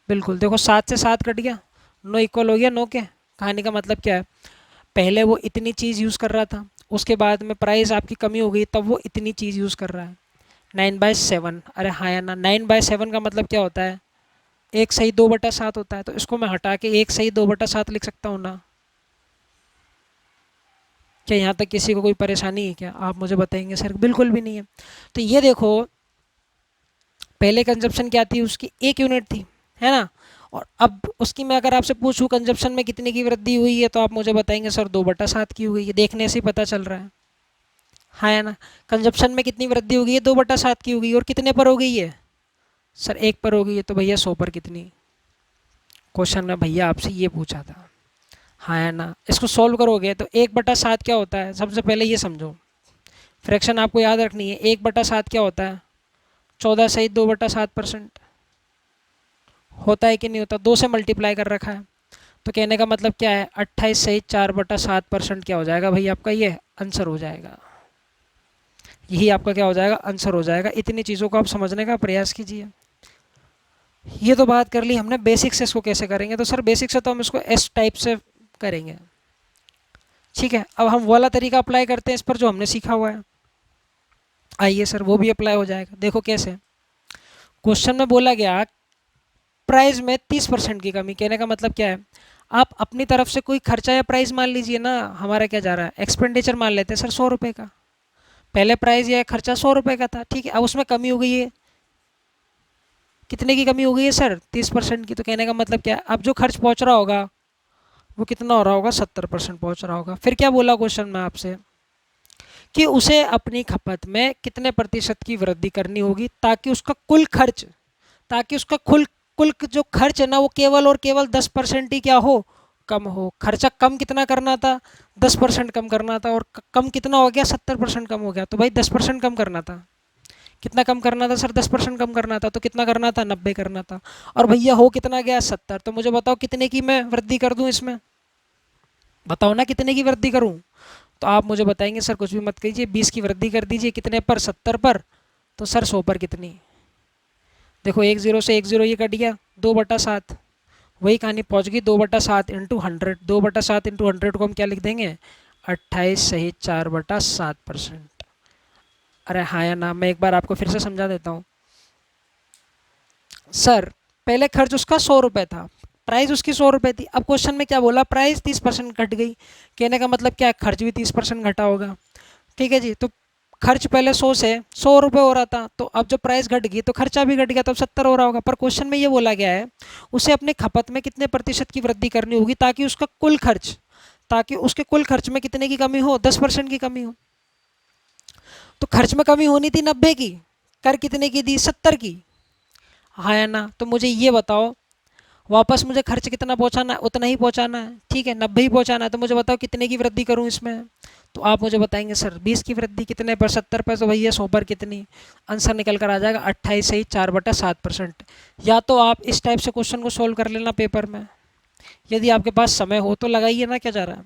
बिल्कुल देखो 7 से 7 कट गया, 9 इक्वल हो गया 9 के। कहानी का मतलब क्या है, पहले वो इतनी चीज़ यूज़ कर रहा था, उसके बाद में प्राइस आपकी कमी हो गई, तब वो इतनी चीज़ यूज़ कर रहा है। 9/7, अरे हाँ या ना, 9/7 का मतलब क्या होता है, 1/2/7 होता है। तो इसको मैं हटा के 1/2/7 लिख सकता हूँ ना। क्या यहाँ तक किसी को कोई परेशानी है क्या, आप मुझे बताएंगे सर, बिल्कुल भी नहीं है। तो ये देखो पहले कंजप्शन क्या थी उसकी, 1 यूनिट थी, है ना। और अब उसकी मैं अगर आपसे पूछूं कंजप्शन में कितने की वृद्धि हुई है, तो आप मुझे बताएंगे सर 2/7 की हुई है, देखने से ही पता चल रहा है। हाँ है ना, कंजप्शन में कितनी वृद्धि हो गई है, 2/7 की हो गई। और कितने पर हो गई है सर, 1 पर हो गई है। तो भैया 100 पर कितनी, क्वेश्चन में भैया आपसे ये पूछा था। हाँ है ना, इसको सॉल्व करोगे तो 1/7 क्या होता है, सबसे पहले ये समझो, फ्रैक्शन आपको याद रखनी है। 1/7 क्या होता है, 14/2/7% होता है कि नहीं होता, 2 से मल्टीप्लाई कर रखा है। तो कहने का मतलब क्या है, 28/4/7% क्या हो जाएगा भाई आपका, ये आंसर हो जाएगा। यही आपका क्या हो जाएगा, आंसर हो जाएगा। इतनी चीज़ों को आप समझने का प्रयास कीजिए। ये तो बात कर ली हमने बेसिक से इसको कैसे करेंगे। तो सर बेसिक से तो हम इसको एस टाइप से करेंगे, ठीक है। अब हम वाला तरीका अप्लाई करते हैं इस पर जो हमने सीखा हुआ है। आइए सर वो भी अप्लाई हो जाएगा, देखो कैसे। क्वेश्चन में बोला गया प्राइस में 30% की कमी, कहने का मतलब क्या है, आप अपनी तरफ से कोई खर्चा या प्राइस मान लीजिए ना। हमारा क्या जा रहा है, एक्सपेंडिचर मान लेते हैं सर 100 रुपये का। पहले प्राइस या खर्चा 100 रुपये का था, ठीक है। अब उसमें कमी हो गई है, कितने की कमी हो गई है सर, 30% की। तो कहने का मतलब क्या है, अब जो खर्च पहुंच रहा होगा वो कितना हो रहा होगा, 70% पहुंच रहा होगा। फिर क्या बोला क्वेश्चन में आपसे कि उसे अपनी खपत में कितने प्रतिशत की वृद्धि करनी होगी ताकि उसका कुल खर्च, ताकि उसका कुल कुल जो खर्च है ना वो केवल और केवल 10% ही क्या हो, कम हो। खर्चा कम कितना करना था, 10% कम करना था। और कम कितना हो गया, 70% कम हो गया। तो भाई 10% कम करना था, कितना कम करना था सर, 10% कम करना था। तो कितना करना था, 90 करना था। और भैया हो कितना गया, 70। तो मुझे बताओ कितने की मैं वृद्धि कर दूं इसमें, बताओ ना कितने की वृद्धि करूं। तो आप मुझे बताएंगे सर कुछ भी मत कीजिए, 20 की वृद्धि कर दीजिए, कितने पर, 70 पर। तो सर 100 पर कितनी, देखो 1 0 से 1 0 ये कट गया, 2/7। वही कहानी पहुंच गई, 2/7 इंटू 100। 2/7 इंटू 100 को हम क्या लिख देंगे, 28/4/7%। अरे हाँ या ना, मैं एक बार आपको फिर से समझा देता हूँ। सर पहले खर्च उसका 100 रुपये था, प्राइस उसकी 100 रुपये थी। अब क्वेश्चन में क्या बोला, प्राइस 30% घट गई। कहने का मतलब क्या है, खर्च भी 30% घटा होगा। ठीक है जी, तो खर्च पहले 100 से 100 रुपये हो रहा था, तो अब जब प्राइस घट गई तो खर्चा भी घट गया, तो अब 70 हो रहा होगा। पर क्वेश्चन में ये बोला गया है उसे अपने खपत में कितने प्रतिशत की वृद्धि करनी होगी ताकि उसके कुल खर्च में कितने की कमी हो, 10% की कमी हो। तो खर्च में कमी होनी थी 90 की, कर कितने की दी, 70 की। हाँ या ना, तो मुझे ये बताओ, वापस मुझे खर्च कितना पहुंचाना है, उतना ही पहुंचाना है। ठीक है, 90 ही पहुंचाना है, तो मुझे बताओ कितने की वृद्धि करूं इसमें। तो आप मुझे बताएंगे सर 20 की वृद्धि कितने पर, 70 पर, तो भैया 100 पर कितनी। आंसर निकल कर आ जाएगा 28 सही 4/7%। या तो आप इस टाइप से क्वेश्चन को सोल्व कर लेना पेपर में, यदि आपके पास समय हो तो लगाइए ना, क्या जा रहा है।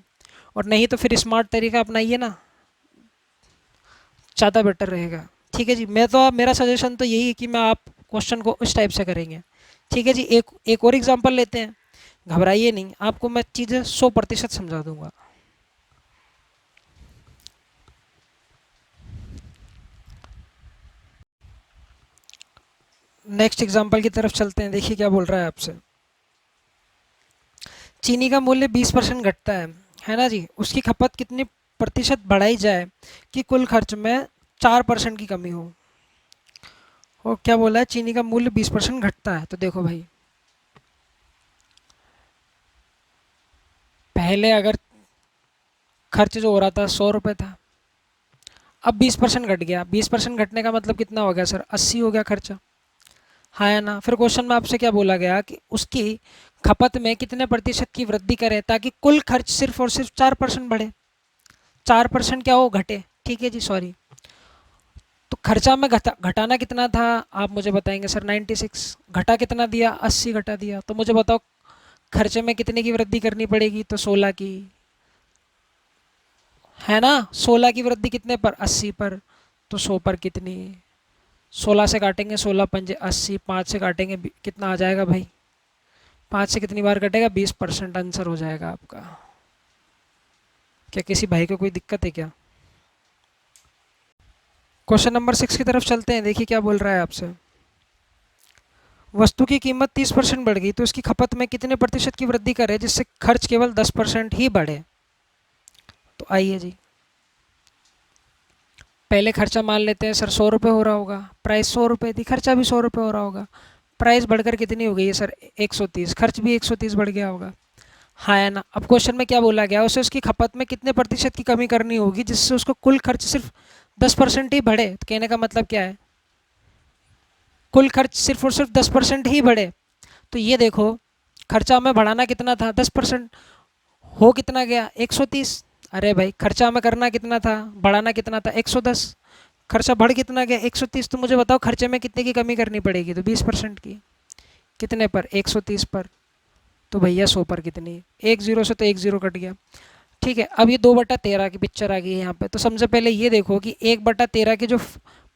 और नहीं तो फिर स्मार्ट तरीका अपनाइए ना, ज़्यादा बेटर रहेगा। ठीक है जी, मेरा सजेशन तो यही है कि मैं आप क्वेश्चन को इस टाइप से करेंगे। ठीक है जी, एक और एग्जांपल लेते हैं, घबराइए नहीं, आपको मैं चीज़ें 100% समझा दूंगा। नेक्स्ट एग्जांपल की तरफ चलते हैं, देखिए क्या बोल रहा है आपसे। चीनी का मूल्य 20% घटता है ना जी, उसकी खपत कितनी प्रतिशत बढ़ाई जाए कि कुल खर्च में 4% की कमी हो। और क्या बोला है, चीनी का मूल्य 20% घटता है, तो देखो भाई, पहले अगर खर्च जो हो रहा था 100 रुपये था, अब 20% घट गया। 20% घटने का मतलब कितना हो गया सर, 80 हो गया खर्चा। हाँ या ना। फिर क्वेश्चन में आपसे क्या बोला गया कि उसकी खपत में कितने प्रतिशत की वृद्धि करें ताकि कुल खर्च सिर्फ और सिर्फ 4% बढ़े। 4% क्या हो, घटे। ठीक है जी, सॉरी। तो खर्चा में घटाना कितना था, आप मुझे बताएंगे सर 96। घटा कितना दिया, 80 घटा दिया। तो मुझे बताओ खर्चे में कितने की वृद्धि करनी पड़ेगी, तो 16 की, है ना। 16 की वृद्धि कितने पर, 80 पर। तो 100 पर कितनी, 16 से काटेंगे 16 पंजे 80, 5 से काटेंगे कितना आ जाएगा भाई, 5 से कितनी बार कटेगा, 20% आंसर हो जाएगा आपका। क्या किसी भाई को कोई दिक्कत है क्या। क्वेश्चन नंबर 6 की तरफ चलते हैं, देखिए क्या बोल रहा है आपसे। वस्तु की कीमत 30% बढ़ गई तो उसकी खपत में कितने प्रतिशत की वृद्धि करे जिससे खर्च केवल 10% ही बढ़े। तो आइए जी, पहले खर्चा मान लेते हैं सर, 100 रुपये हो रहा होगा, प्राइस 100 रुपये थी, खर्चा भी 100 रुपये हो रहा होगा। प्राइस बढ़कर कितनी हो गई है सर, 130, खर्च भी 130 बढ़ गया होगा। हाँ है ना। अब क्वेश्चन में क्या बोला गया, उसे उसकी खपत में कितने प्रतिशत की कमी करनी होगी जिससे उसको कुल खर्च सिर्फ 10% ही बढ़े। तो कहने का मतलब क्या है, कुल खर्च सिर्फ और सिर्फ 10% ही बढ़े। तो ये देखो, खर्चा हमें बढ़ाना कितना था, 10%, हो कितना गया, 130। अरे भाई, खर्चा हमें करना कितना था, बढ़ाना कितना था, 110। खर्चा बढ़ कितना गया, 130। तो मुझे बताओ खर्चे में कितने की कमी करनी पड़ेगी, तो 20% की। कितने पर, 130 पर। तो भैया 100 पर कितनी, एक जीरो से तो एक जीरो कट गया। ठीक है, अब ये 2/13 की पिक्चर आ गई है यहाँ पे। तो सबसे पहले ये देखो कि 1/13 की जो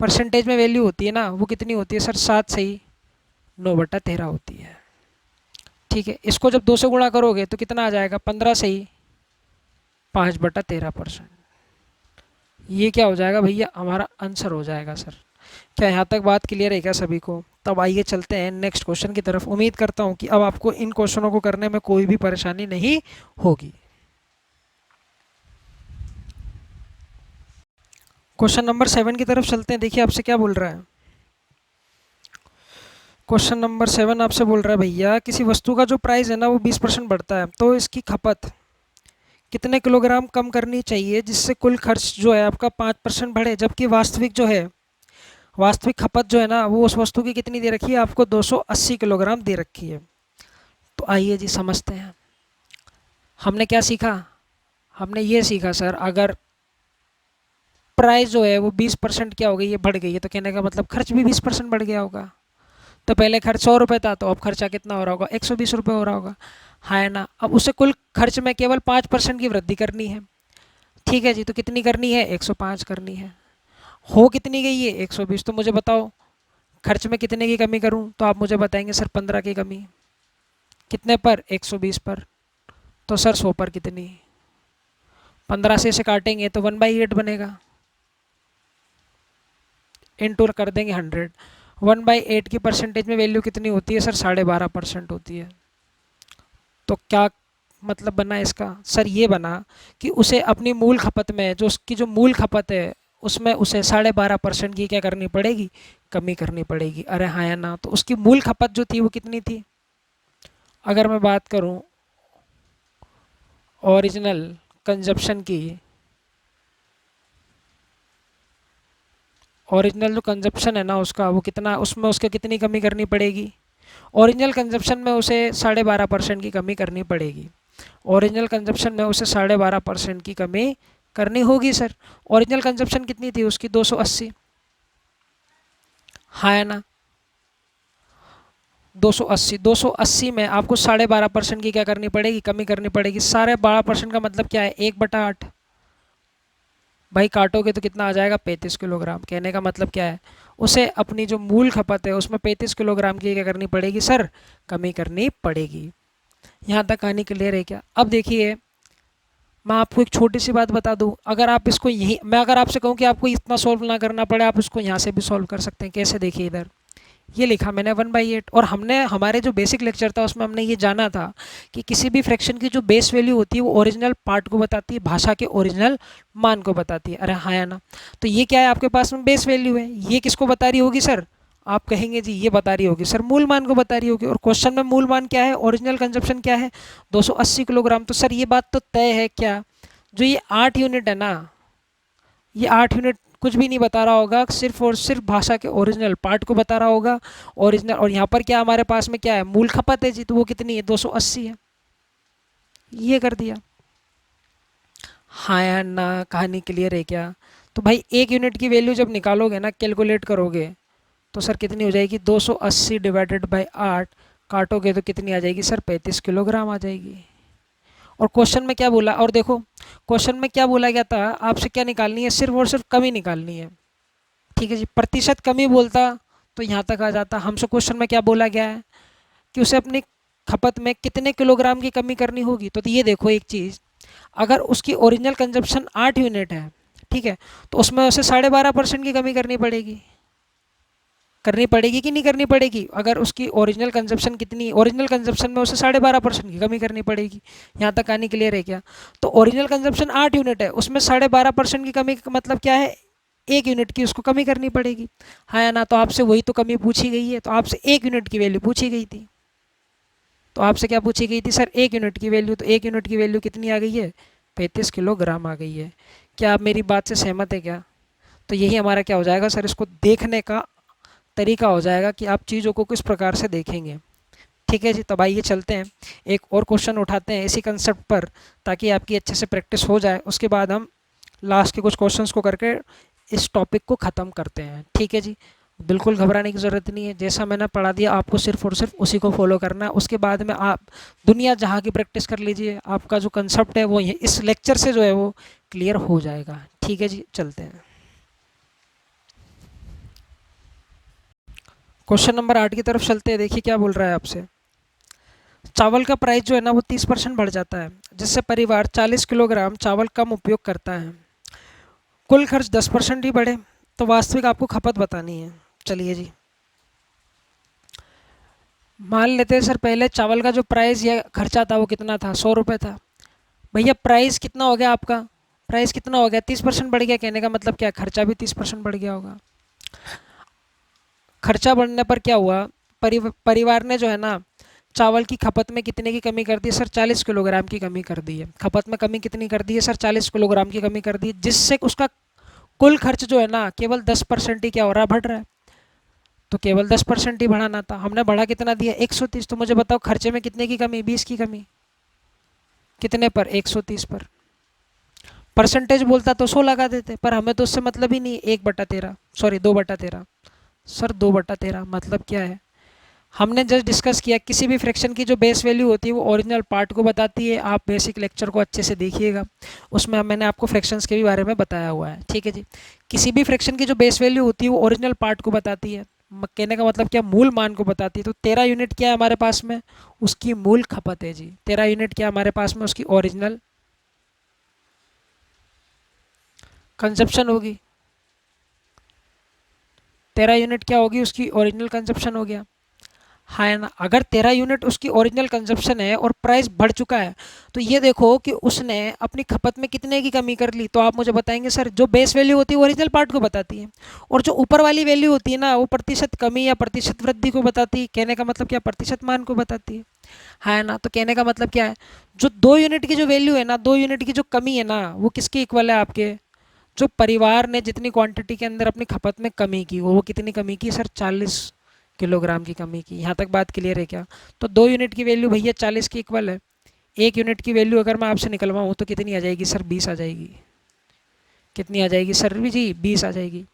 परसेंटेज में वैल्यू होती है ना, वो कितनी होती है सर, 7 सही 9/13 होती है। ठीक है, इसको जब 2 से गुणा करोगे तो कितना आ जाएगा, 15 सही 5/13%। ये क्या हो जाएगा भैया, हमारा आंसर हो जाएगा सर। क्या यहाँ तक बात क्लियर है क्या सभी को। तब आइए चलते हैं नेक्स्ट क्वेश्चन की तरफ। उम्मीद करता हूँ कि अब आपको इन क्वेश्चनों को करने में कोई भी परेशानी नहीं होगी। क्वेश्चन नंबर 7 की तरफ चलते हैं, देखिए आपसे क्या बोल रहा है। क्वेश्चन नंबर 7 आपसे बोल रहा है, भैया किसी वस्तु का जो प्राइस है ना वो 20% बढ़ता है, तो इसकी खपत कितने किलोग्राम कम करनी चाहिए जिससे कुल खर्च जो है आपका 5% बढ़े, जबकि वास्तविक खपत जो है ना वो उस वस्तु की कितनी दे रखी है आपको, 280 किलोग्राम दे रखी है। तो आइए जी समझते हैं, हमने क्या सीखा। हमने ये सीखा सर, अगर प्राइस जो है वो 20% क्या हो गई है, बढ़ गई है, तो कहने का मतलब खर्च भी 20% बढ़ गया होगा। तो पहले खर्च 100 रुपये था, तो अब खर्चा कितना हो रहा होगा, 120 रुपये हो रहा होगा। हाँ है ना। अब उसे कुल खर्च में केवल 5% की वृद्धि करनी है। ठीक है जी, तो कितनी करनी है, 105 करनी है। हो कितनी गई है, 120। तो मुझे बताओ खर्च में कितने की कमी करूं, तो आप मुझे बताएंगे सर 15 की कमी। कितने पर, 120 पर। तो सर 100 पर कितनी, 15 से इसे काटेंगे तो 1/8 बनेगा, इनटू कर देंगे 100। 1/8 की परसेंटेज में वैल्यू कितनी होती है सर, 12.5% होती है। तो क्या मतलब बना इसका? सर ये बना कि उसे अपनी मूल खपत में, जो उसकी जो मूल खपत है उसमें उसे 12.5% की क्या करनी पड़ेगी, कमी करनी पड़ेगी। अरे हाँ या ना? तो उसकी मूल खपत जो थी वो कितनी थी? अगर मैं बात करूं ओरिजिनल कंजप्शन की, ओरिजिनल जो कंजप्शन है ना उसका, वो कितना, उसमें उसके कितनी कमी करनी पड़ेगी? ओरिजिनल कंजप्शन में उसे 12.5% की कमी करनी पड़ेगी। ओरिजिनल कंजप्शन में उसे 12.5% की कमी करनी होगी सर। ओरिजिनल कंजप्शन कितनी थी उसकी? 280। हाँ या ना? 280, 280 में आपको 12.5% की क्या करनी पड़ेगी, कमी करनी पड़ेगी। 12.5% का मतलब क्या है? 1/8। भाई काटोगे तो कितना आ जाएगा? 35 किलोग्राम। कहने का मतलब क्या है? उसे अपनी जो मूल खपत है उसमें 35 किलोग्राम की क्या करनी पड़ेगी सर, कमी करनी पड़ेगी। यहाँ तक कहानी क्लियर है क्या? अब देखिए, मैं आपको एक छोटी सी बात बता दूं, अगर आप इसको यही, मैं अगर आपसे कहूँ कि आपको इतना सॉल्व ना करना पड़े, आप इसको यहाँ से भी सॉल्व कर सकते हैं। कैसे? देखिए इधर ये लिखा मैंने 1/8, और हमने हमारे जो बेसिक लेक्चर था उसमें हमने ये जाना था कि किसी भी फ्रैक्शन की जो बेस वैल्यू होती है वो ओरिजिनल पार्ट को बताती है, भाषा के ओरिजिनल मान को बताती है। अरे हाँ या ना? तो ये क्या है आपके पास में? बेस वैल्यू है। ये किसको बता रही होगी सर? आप कहेंगे जी ये बता रही होगी सर मूल मान को बता रही होगी, और क्वेश्चन में मूल मान क्या है, ओरिजिनल कंजप्शन क्या है? 280 किलोग्राम। तो सर ये बात तो तय है क्या, जो ये 8 यूनिट है ना, ये 8 यूनिट कुछ भी नहीं बता रहा होगा, सिर्फ और सिर्फ भाषा के ओरिजिनल पार्ट को बता रहा होगा। ओरिजिनल, और यहाँ पर क्या हमारे पास में क्या है, मूल खपत है जी, तो वो कितनी है? 280 है। ये कर दिया। हाँ या ना? कहानी क्लियर है क्या? तो भाई 1 यूनिट की वैल्यू जब निकालोगे ना, कैलकुलेट करोगे, तो सर कितनी हो जाएगी? 280 डिवाइडेड बाई 8, काटोगे तो कितनी आ जाएगी सर? 35 किलोग्राम आ जाएगी। और क्वेश्चन में क्या बोला, और देखो क्वेश्चन में क्या बोला गया था, आपसे क्या निकालनी है? सिर्फ और सिर्फ कमी निकालनी है। ठीक है जी। प्रतिशत कमी बोलता तो यहाँ तक आ जाता। हमसे क्वेश्चन में क्या बोला गया है कि उसे अपनी खपत में कितने किलोग्राम की कमी करनी होगी। तो ये देखो एक चीज़, अगर उसकी ओरिजिनल कंजप्शन 8 यूनिट है, ठीक है, तो उसमें उसे 12.5% की कमी करनी पड़ेगी। करनी पड़ेगी कि नहीं करनी पड़ेगी? अगर उसकी ओरिजिनल कंजप्शन कितनी, ओरिजिनल कंजप्शन में उसे 12.5% की कमी करनी पड़ेगी। यहाँ तक कहानी क्लियर है क्या? तो ओरिजिनल कंजप्शन 8 यूनिट है, उसमें 12.5% की कमी का मतलब क्या है? 1 यूनिट की उसको कमी करनी पड़ेगी। हाँ या ना? तो आपसे वही तो कमी पूछी गई है, तो आपसे 1 यूनिट की वैल्यू पूछी गई थी। तो आपसे क्या पूछी गई थी सर? 1 यूनिट की वैल्यू। तो 1 यूनिट की वैल्यू कितनी आ गई है? 35 किलोग्राम आ गई है। क्या आप मेरी बात से सहमत है क्या? तो यही हमारा क्या हो जाएगा सर, इसको देखने का तरीका हो जाएगा कि आप चीज़ों को किस प्रकार से देखेंगे। ठीक है जी। तब आइए चलते हैं, एक और क्वेश्चन उठाते हैं इसी कंसेप्ट पर, ताकि आपकी अच्छे से प्रैक्टिस हो जाए। उसके बाद हम लास्ट के कुछ क्वेश्चंस को करके इस टॉपिक को ख़त्म करते हैं। ठीक है जी। बिल्कुल घबराने की ज़रूरत नहीं है, जैसा मैंने पढ़ा दिया आपको सिर्फ और सिर्फ उसी को फॉलो करना है। उसके बाद में आप दुनिया जहाँ की प्रैक्टिस कर लीजिए, आपका जो कंसेप्ट है वो ये इस लेक्चर से जो है वो क्लियर हो जाएगा। ठीक है जी, चलते हैं। क्वेश्चन नंबर 8 की तरफ चलते हैं। देखिए क्या बोल रहा है आपसे। चावल का प्राइस जो है ना वो 30% बढ़ जाता है, जिससे परिवार 40 किलोग्राम चावल कम उपयोग करता है। कुल खर्च 10% ही बढ़े, तो वास्तविक आपको खपत बतानी है। चलिए जी, मान लेते हैं सर पहले चावल का जो प्राइस या खर्चा था वो कितना था? 100 रुपये था। भैया प्राइस कितना हो गया आपका? प्राइस कितना हो गया? 30% बढ़ गया। कहने का मतलब क्या है? खर्चा भी 30% बढ़ गया होगा। खर्चा बढ़ने पर क्या हुआ? परिवार ने जो है ना चावल की खपत में कितने की कमी कर दी सर? 40 किलोग्राम की कमी कर दी है। खपत में कमी कितनी कर दी है सर? 40 किलोग्राम की कमी कर दी है, जिससे उसका कुल खर्च जो है ना केवल 10% ही क्या हो रहा है? बढ़ रहा है। तो केवल 10% ही बढ़ाना था, हमने बढ़ा कितना दिया? 130। तो मुझे बताओ खर्चे में कितने की कमी? 20 की कमी। कितने पर? 130 पर। परसेंटेज बोलता तो 100 लगा देते, पर हमें तो उससे मतलब ही नहीं। 1/13, सॉरी 2/13। सर 2/13 मतलब क्या है? हमने जस्ट डिस्कस किया किसी भी फ्रैक्शन की जो बेस वैल्यू होती है वो ओरिजिनल पार्ट को बताती है। आप बेसिक लेक्चर को अच्छे से देखिएगा, उसमें मैंने आपको फ्रैक्शंस के भी बारे में बताया हुआ है। ठीक है जी। किसी भी फ्रैक्शन की जो बेस वैल्यू होती है वो ओरिजिनल पार्ट को बताती है। कहने का मतलब क्या? मूल मान को बताती है। तो 13 यूनिट क्या है हमारे पास में? उसकी मूल खपत है जी। 13 यूनिट क्या हमारे पास में? उसकी ओरिजिनल कंजप्शन होगी। 13 यूनिट क्या होगी? उसकी ओरिजिनल कंजप्शन हो गया। हाँ है ना। अगर 13 यूनिट उसकी ओरिजिनल कंजप्शन है और प्राइस बढ़ चुका है, तो ये देखो कि उसने अपनी खपत में कितने की कमी कर ली। तो आप मुझे बताएंगे सर, जो बेस वैल्यू होती है वो ओरिजिनल पार्ट को बताती है, और जो ऊपर वाली वैल्यू होती है ना, वो प्रतिशत कमी या प्रतिशत वृद्धि को बताती है। कहने का मतलब क्या, प्रतिशत मान को बताती है। हाँ है ना। तो कहने का मतलब क्या है, जो 2 यूनिट की जो वैल्यू है ना, 2 यूनिट की जो कमी है ना, वो किसके इक्वल है, आपके जो परिवार ने जितनी क्वांटिटी के अंदर अपनी खपत में कमी की, वो कितनी कमी की सर, 40 किलोग्राम की कमी की। यहाँ तक बात क्लियर है क्या? तो 2 यूनिट की वैल्यू भैया 40 की इक्वल है। 1 यूनिट की वैल्यू अगर मैं आपसे निकलवाऊँ तो कितनी आ जाएगी सर, 20 आ जाएगी। कितनी आ जाएगी सर भी जी, 20 आ जाएगी।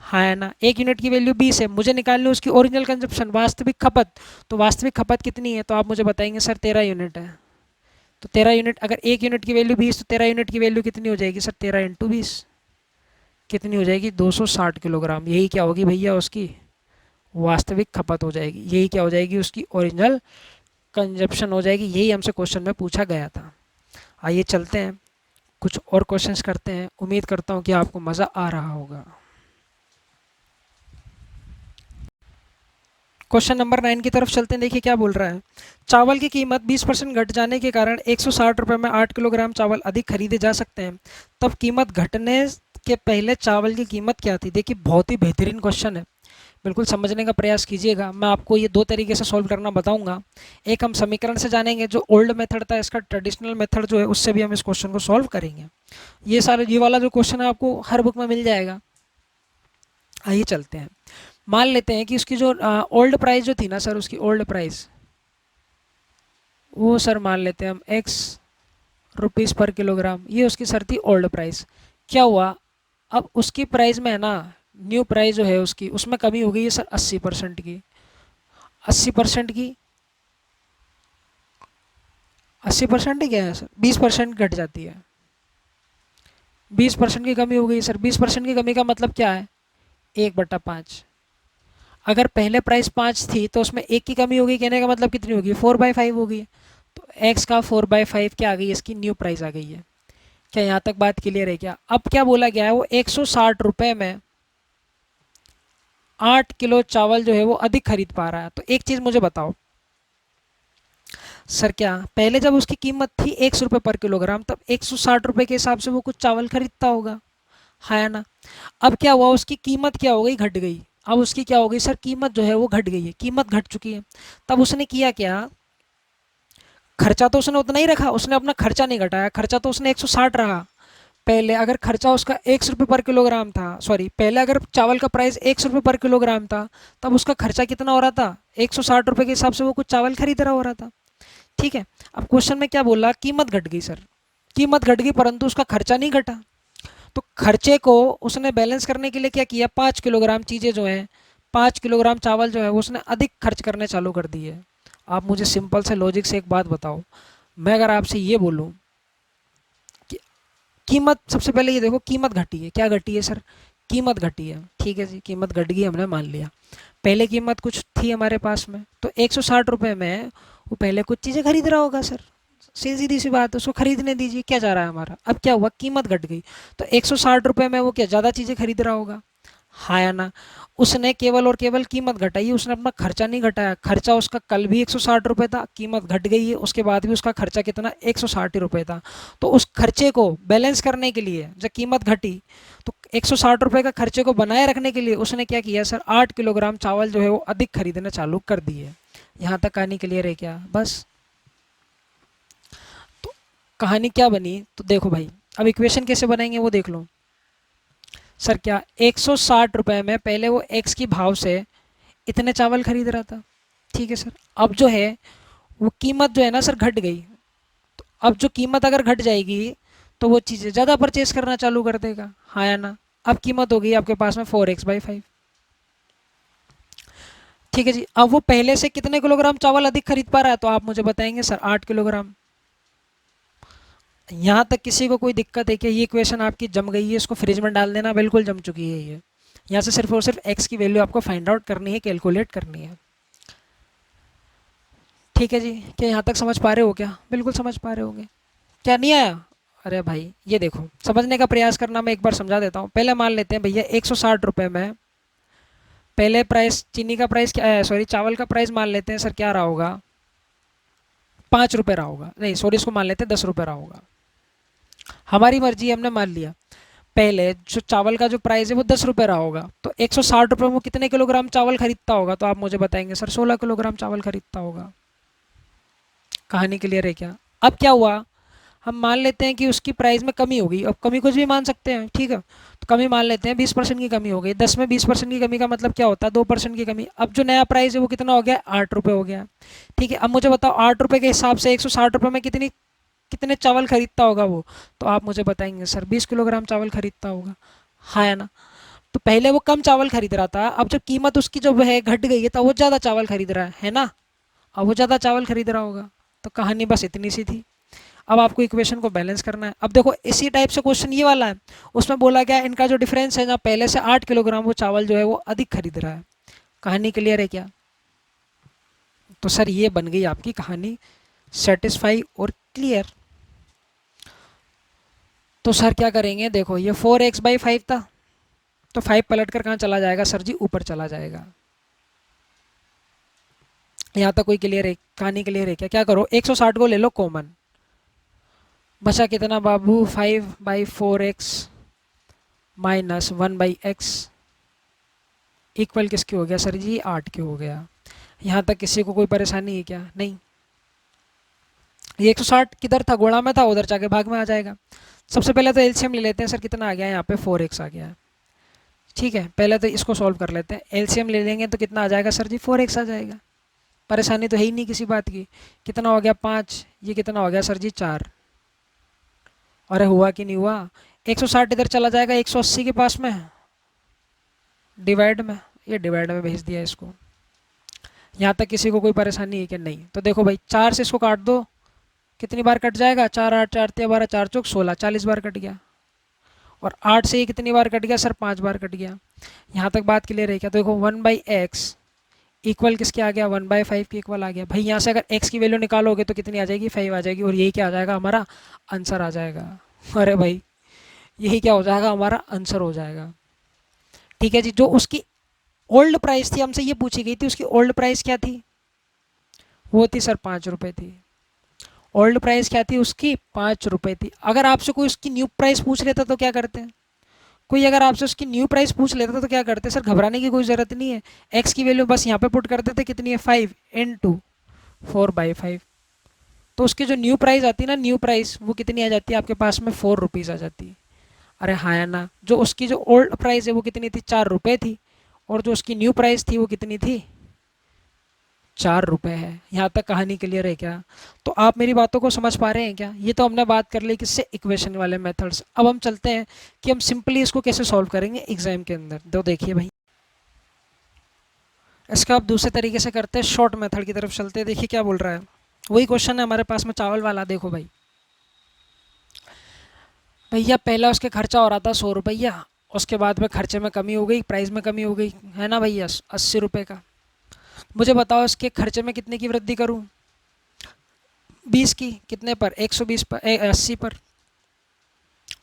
हाँ है ना। 1 यूनिट की वैल्यू 20 है, मुझे निकालनी है उसकी ओरिजिनल कंजप्शन, वास्तविक खपत। तो वास्तविक खपत कितनी है, तो आप मुझे बताएंगे सर 13 यूनिट है। तो 13 यूनिट, अगर 1 यूनिट की वैल्यू 20, तो 13 यूनिट की वैल्यू कितनी हो जाएगी सर, 13 × 20 कितनी हो जाएगी, 260 किलोग्राम। यही क्या होगी भैया, उसकी वास्तविक खपत हो जाएगी। यही क्या हो जाएगी, उसकी ओरिजिनल कंजप्शन हो जाएगी। यही हमसे क्वेश्चन में पूछा गया था। आइए चलते हैं, कुछ और क्वेश्चंस करते हैं। उम्मीद करता हूँ कि आपको मज़ा आ रहा होगा। क्वेश्चन नंबर 9 की तरफ चलते हैं। देखिए क्या बोल रहा है। चावल की कीमत 20% घट जाने के कारण 160 रुपये में 8 किलोग्राम चावल अधिक खरीदे जा सकते हैं। तब कीमत घटने के पहले चावल की कीमत क्या थी? देखिए बहुत ही बेहतरीन क्वेश्चन है, बिल्कुल समझने का प्रयास कीजिएगा। मैं आपको ये दो तरीके से सॉल्व करना बताऊंगा। एक हम समीकरण से जानेंगे, जो ओल्ड मेथड था, इसका ट्रेडिशनल मेथड जो है उससे भी हम इस क्वेश्चन को सॉल्व करेंगे। ये वाला जो क्वेश्चन है आपको हर बुक में मिल जाएगा। आइए चलते हैं। मान लेते हैं कि उसकी जो ओल्ड प्राइस जो थी ना सर, उसकी ओल्ड प्राइस, वो सर मान लेते हैं हम X रुपीज़ पर किलोग्राम, ये उसकी सर थी ओल्ड प्राइस। क्या हुआ, अब उसकी प्राइस में है ना, न्यू प्राइस जो है उसकी, उसमें कमी हो गई है सर 80% की। 80% की, 80% ही क्या है सर, 20% घट जाती है। 20% की कमी हो गई सर। 20% की कमी का मतलब क्या है, 1/5। अगर पहले प्राइस 5 थी तो उसमें एक की कमी हो गई, कहने का मतलब कितनी होगी, 4/5 हो गई। तो एक्स का 4/5 क्या आ गई, इसकी न्यू प्राइस आ गई है। क्या यहाँ तक बात क्लियर है क्या? अब क्या बोला गया है, वो 160 रुपये में 8 किलो चावल जो है वो अधिक खरीद पा रहा है। तो एक चीज़ मुझे बताओ सर, क्या पहले जब उसकी कीमत थी 100 रुपये पर किलोग्राम, तब 160 रुपये के हिसाब से वो कुछ चावल खरीदता होगा, है ना। अब क्या हुआ, उसकी कीमत क्या हो गई, घट गई। अब उसकी क्या हो गई सर, कीमत जो है वो घट गई है, कीमत घट चुकी है। तब उसने किया क्या, खर्चा तो उसने उतना ही रखा, उसने अपना खर्चा नहीं घटाया, खर्चा तो उसने 160 रहा। पहले अगर खर्चा उसका 100 रुपये पर किलोग्राम था, सॉरी, पहले अगर चावल का प्राइस 100 रुपये पर किलोग्राम था, तब उसका खर्चा कितना हो रहा था, 160 रुपये के हिसाब से वो कुछ चावल खरीद रहा हो रहा था। ठीक है। अब क्वेश्चन में क्या बोला, कीमत घट गई सर, कीमत घट गई परंतु उसका खर्चा नहीं घटा। तो खर्चे को उसने बैलेंस करने के लिए क्या किया, 5 किलोग्राम चीज़ें जो हैं, 5 किलोग्राम चावल जो है वो उसने अधिक खर्च करने चालू कर दिए। आप मुझे सिंपल से लॉजिक से एक बात बताओ, मैं अगर आपसे ये बोलूँ कि कीमत, सबसे पहले ये देखो कीमत घटी है, क्या घटी है सर, कीमत घटी है। ठीक है जी, कीमत घट गई, हमने मान लिया। पहले कीमत कुछ थी हमारे पास में, तो 160 रुपये में वो पहले कुछ चीज़ें खरीद रहा होगा सर, सीधी सी बात है, उसको खरीदने दीजिए, क्या जा रहा है हमारा। अब क्या हुआ, कीमत घट गई, तो 160 रुपये में वो क्या ज़्यादा चीज़ें खरीद रहा होगा, हाँ या ना। उसने केवल और केवल कीमत घटाई है, उसने अपना खर्चा नहीं घटाया। खर्चा उसका कल भी 160 रुपये था, कीमत घट गई है, उसके बाद भी उसका खर्चा कितना, 160 रुपये था। तो उस खर्चे को बैलेंस करने के लिए जब कीमत घटी, तो 160 रुपये का खर्चे को बनाए रखने के लिए उसने क्या किया सर, 8 किलोग्राम चावल जो है वो अधिक खरीदना चालू कर दिए। यहाँ तक कहानी क्लियर है क्या? बस। तो कहानी क्या बनी, तो देखो भाई, अब इक्वेशन कैसे बनाएंगे वो देख लो। सर क्या, 160 रुपये में पहले वो एक्स की भाव से इतने चावल खरीद रहा था, ठीक है सर। अब जो है वो कीमत जो है ना सर घट गई, तो अब जो कीमत अगर घट जाएगी तो वो चीज़ें ज़्यादा परचेस करना चालू कर देगा, हाँ या ना। अब कीमत हो गई आपके पास में 4x/5। ठीक है जी। अब वो पहले से कितने किलोग्राम चावल अधिक खरीद पा रहा है, तो आप मुझे बताएंगे सर 8 किलोग्राम। यहाँ तक किसी को कोई दिक्कत है कि ये इक्वेशन आपकी जम गई है, इसको फ्रिज में डाल देना, बिल्कुल जम चुकी है ये। यहाँ से सिर्फ और सिर्फ एक्स की वैल्यू आपको फाइंड आउट करनी है, कैलकुलेट करनी है। ठीक है जी, क्या यहाँ तक समझ पा रहे हो क्या? बिल्कुल समझ पा रहे होंगे। क्या नहीं आया? अरे भाई ये देखो, समझने का प्रयास करना, मैं एक बार समझा देता हूँ। पहले मान लेते हैं भैया 160 रुपये में पहले प्राइस चीनी का प्राइस क्या है, सॉरी चावल का प्राइस मान लेते हैं सर, क्या रहा होगा, 5 रुपये रहा होगा, नहीं सॉरी इसको मान लेते हैं 10 रुपये रहा होगा। हमारी मर्जी है, हमने मान लिया। पहले जो चावल का जो प्राइस है वो 10 रुपये रहा होगा, तो 160 रुपये में वो कितने किलोग्राम चावल खरीदता होगा, तो आप मुझे बताएंगे सर 16 किलोग्राम चावल खरीदता होगा। कहानी क्लियर है क्या? अब क्या हुआ, हम मान लेते हैं कि उसकी प्राइस में कमी होगी, अब कमी कुछ भी मान सकते हैं, ठीक है, तो कमी मान लेते हैं 20% की कमी हो गई। 10 में 20% की कमी का मतलब क्या होता है, 2% की कमी। अब जो नया प्राइस है वो कितना हो गया, 8 रुपये हो गया। ठीक है, अब मुझे बताओ 8 रुपये के हिसाब से 160 रुपये में कितने चावल खरीदता होगा वो, तो आप मुझे बताएंगे सर 20 किलोग्राम चावल खरीदता होगा। हाँ है ना? तो पहले वो कम चावल खरीद रहा था, अब जब कीमत उसकी जो है घट गई है तो वो ज़्यादा चावल खरीद रहा है ना? अब वो ज़्यादा चावल खरीद रहा होगा। तो कहानी बस इतनी सी थी। अब आपको इक्वेशन को बैलेंस करना है। अब देखो इसी टाइप से क्वेश्चन ये वाला है, उसमें बोला गया इनका जो डिफरेंस है, जहाँ पहले से 8 किलोग्राम वो चावल जो है वो अधिक खरीद रहा है। कहानी क्लियर है क्या? तो सर ये बन गई आपकी कहानी सेटिस्फाई और क्लियर। तो सर क्या करेंगे, देखो ये 4x/5 था, तो 5 पलट कर कहाँ चला जाएगा सर जी, ऊपर चला जाएगा। यहाँ तक कोई क्लियर है? कहानी क्लियर है क्या? क्या करो 160 को ले लो कॉमन, बचा कितना बाबू, 5/4x माइनस 1/x इक्वल किसके हो गया सर जी, 8 के हो गया। यहाँ तक किसी को कोई परेशानी है क्या? नहीं। ये 160 किधर था, गुणा में था, उधर जाके भाग में आ जाएगा। सबसे पहले तो एलसीएम ले लेते हैं सर, कितना आ गया यहाँ पे 4x आ गया है। ठीक है, पहले तो इसको सॉल्व कर लेते हैं। एलसीएम ले लेंगे तो कितना आ जाएगा सर जी, 4x आ जाएगा। परेशानी तो है ही नहीं किसी बात की। कितना हो गया 5, ये कितना हो गया सर जी 4। अरे हुआ कि नहीं हुआ, 160 इधर चला जाएगा 180 के पास में, डिवाइड में, ये डिवाइड में भेज दिया इसको। यहाँ तक किसी को कोई परेशानी है कि नहीं? तो देखो भाई 4 से इसको काट दो, कितनी बार कट जाएगा, 4 8 4 13 12 4 चौक 16, 40 बार कट गया। और 8 से ये कितनी बार कट गया सर, 5 बार कट गया। यहाँ तक बात क्लियर है क्या? तो देखो 1/x इक्वल किसके आ गया, 1/5 के इक्वल आ गया। भाई यहाँ से अगर x की वैल्यू निकालोगे तो कितनी आ जाएगी, 5 आ जाएगी, और यही क्या आ जाएगा, हमारा आंसर आ जाएगा। अरे भाई यही क्या हो जाएगा, हमारा आंसर हो जाएगा। ठीक है जी, जो उसकी ओल्ड प्राइस थी, हमसे ये पूछी गई थी उसकी ओल्ड प्राइस क्या थी, वो थी सर 5 रुपये थी। ओल्ड प्राइस क्या थी उसकी, 5 रुपये थी। अगर आपसे कोई उसकी न्यू प्राइस पूछ लेता तो क्या करते हैं, कोई अगर आपसे उसकी न्यू प्राइस पूछ लेता तो क्या करते सर, घबराने की कोई ज़रूरत नहीं है। एक्स की वैल्यू बस यहाँ पे पुट करते थे, कितनी है 5 × 4/5। तो उसकी जो न्यू प्राइस आती है ना, न्यू प्राइस वो कितनी आ जाती है आपके पास में, 4 रुपीज़ आ जाती है। अरे हाँ या ना? जो उसकी जो ओल्ड प्राइस है वो कितनी थी, 4 रुपये थी, और जो उसकी न्यू प्राइस थी वो कितनी थी, 4 रुपये है। यहाँ तक कहानी क्लियर है क्या? तो आप मेरी बातों को समझ पा रहे हैं क्या? ये तो हमने बात कर ली किससे, इक्वेशन वाले मेथड्स। अब हम चलते हैं कि हम सिंपली इसको कैसे सॉल्व करेंगे एग्जाम के अंदर। तो देखिए भाई, इसका आप दूसरे तरीके से करते हैं, शॉर्ट मेथड की तरफ चलते हैं। देखिए क्या बोल रहा है, वही क्वेश्चन है हमारे पास में चावल वाला। देखो भाई, भैया पहला उसके खर्चा हो रहा था 100 रुपया, उसके बाद में खर्चे में कमी हो गई, प्राइस में कमी हो गई, है ना भैया, 80 रुपये का। मुझे बताओ इसके खर्चे में कितने की वृद्धि करूँ, 20 की, कितने पर, 120 पर, 80 पर।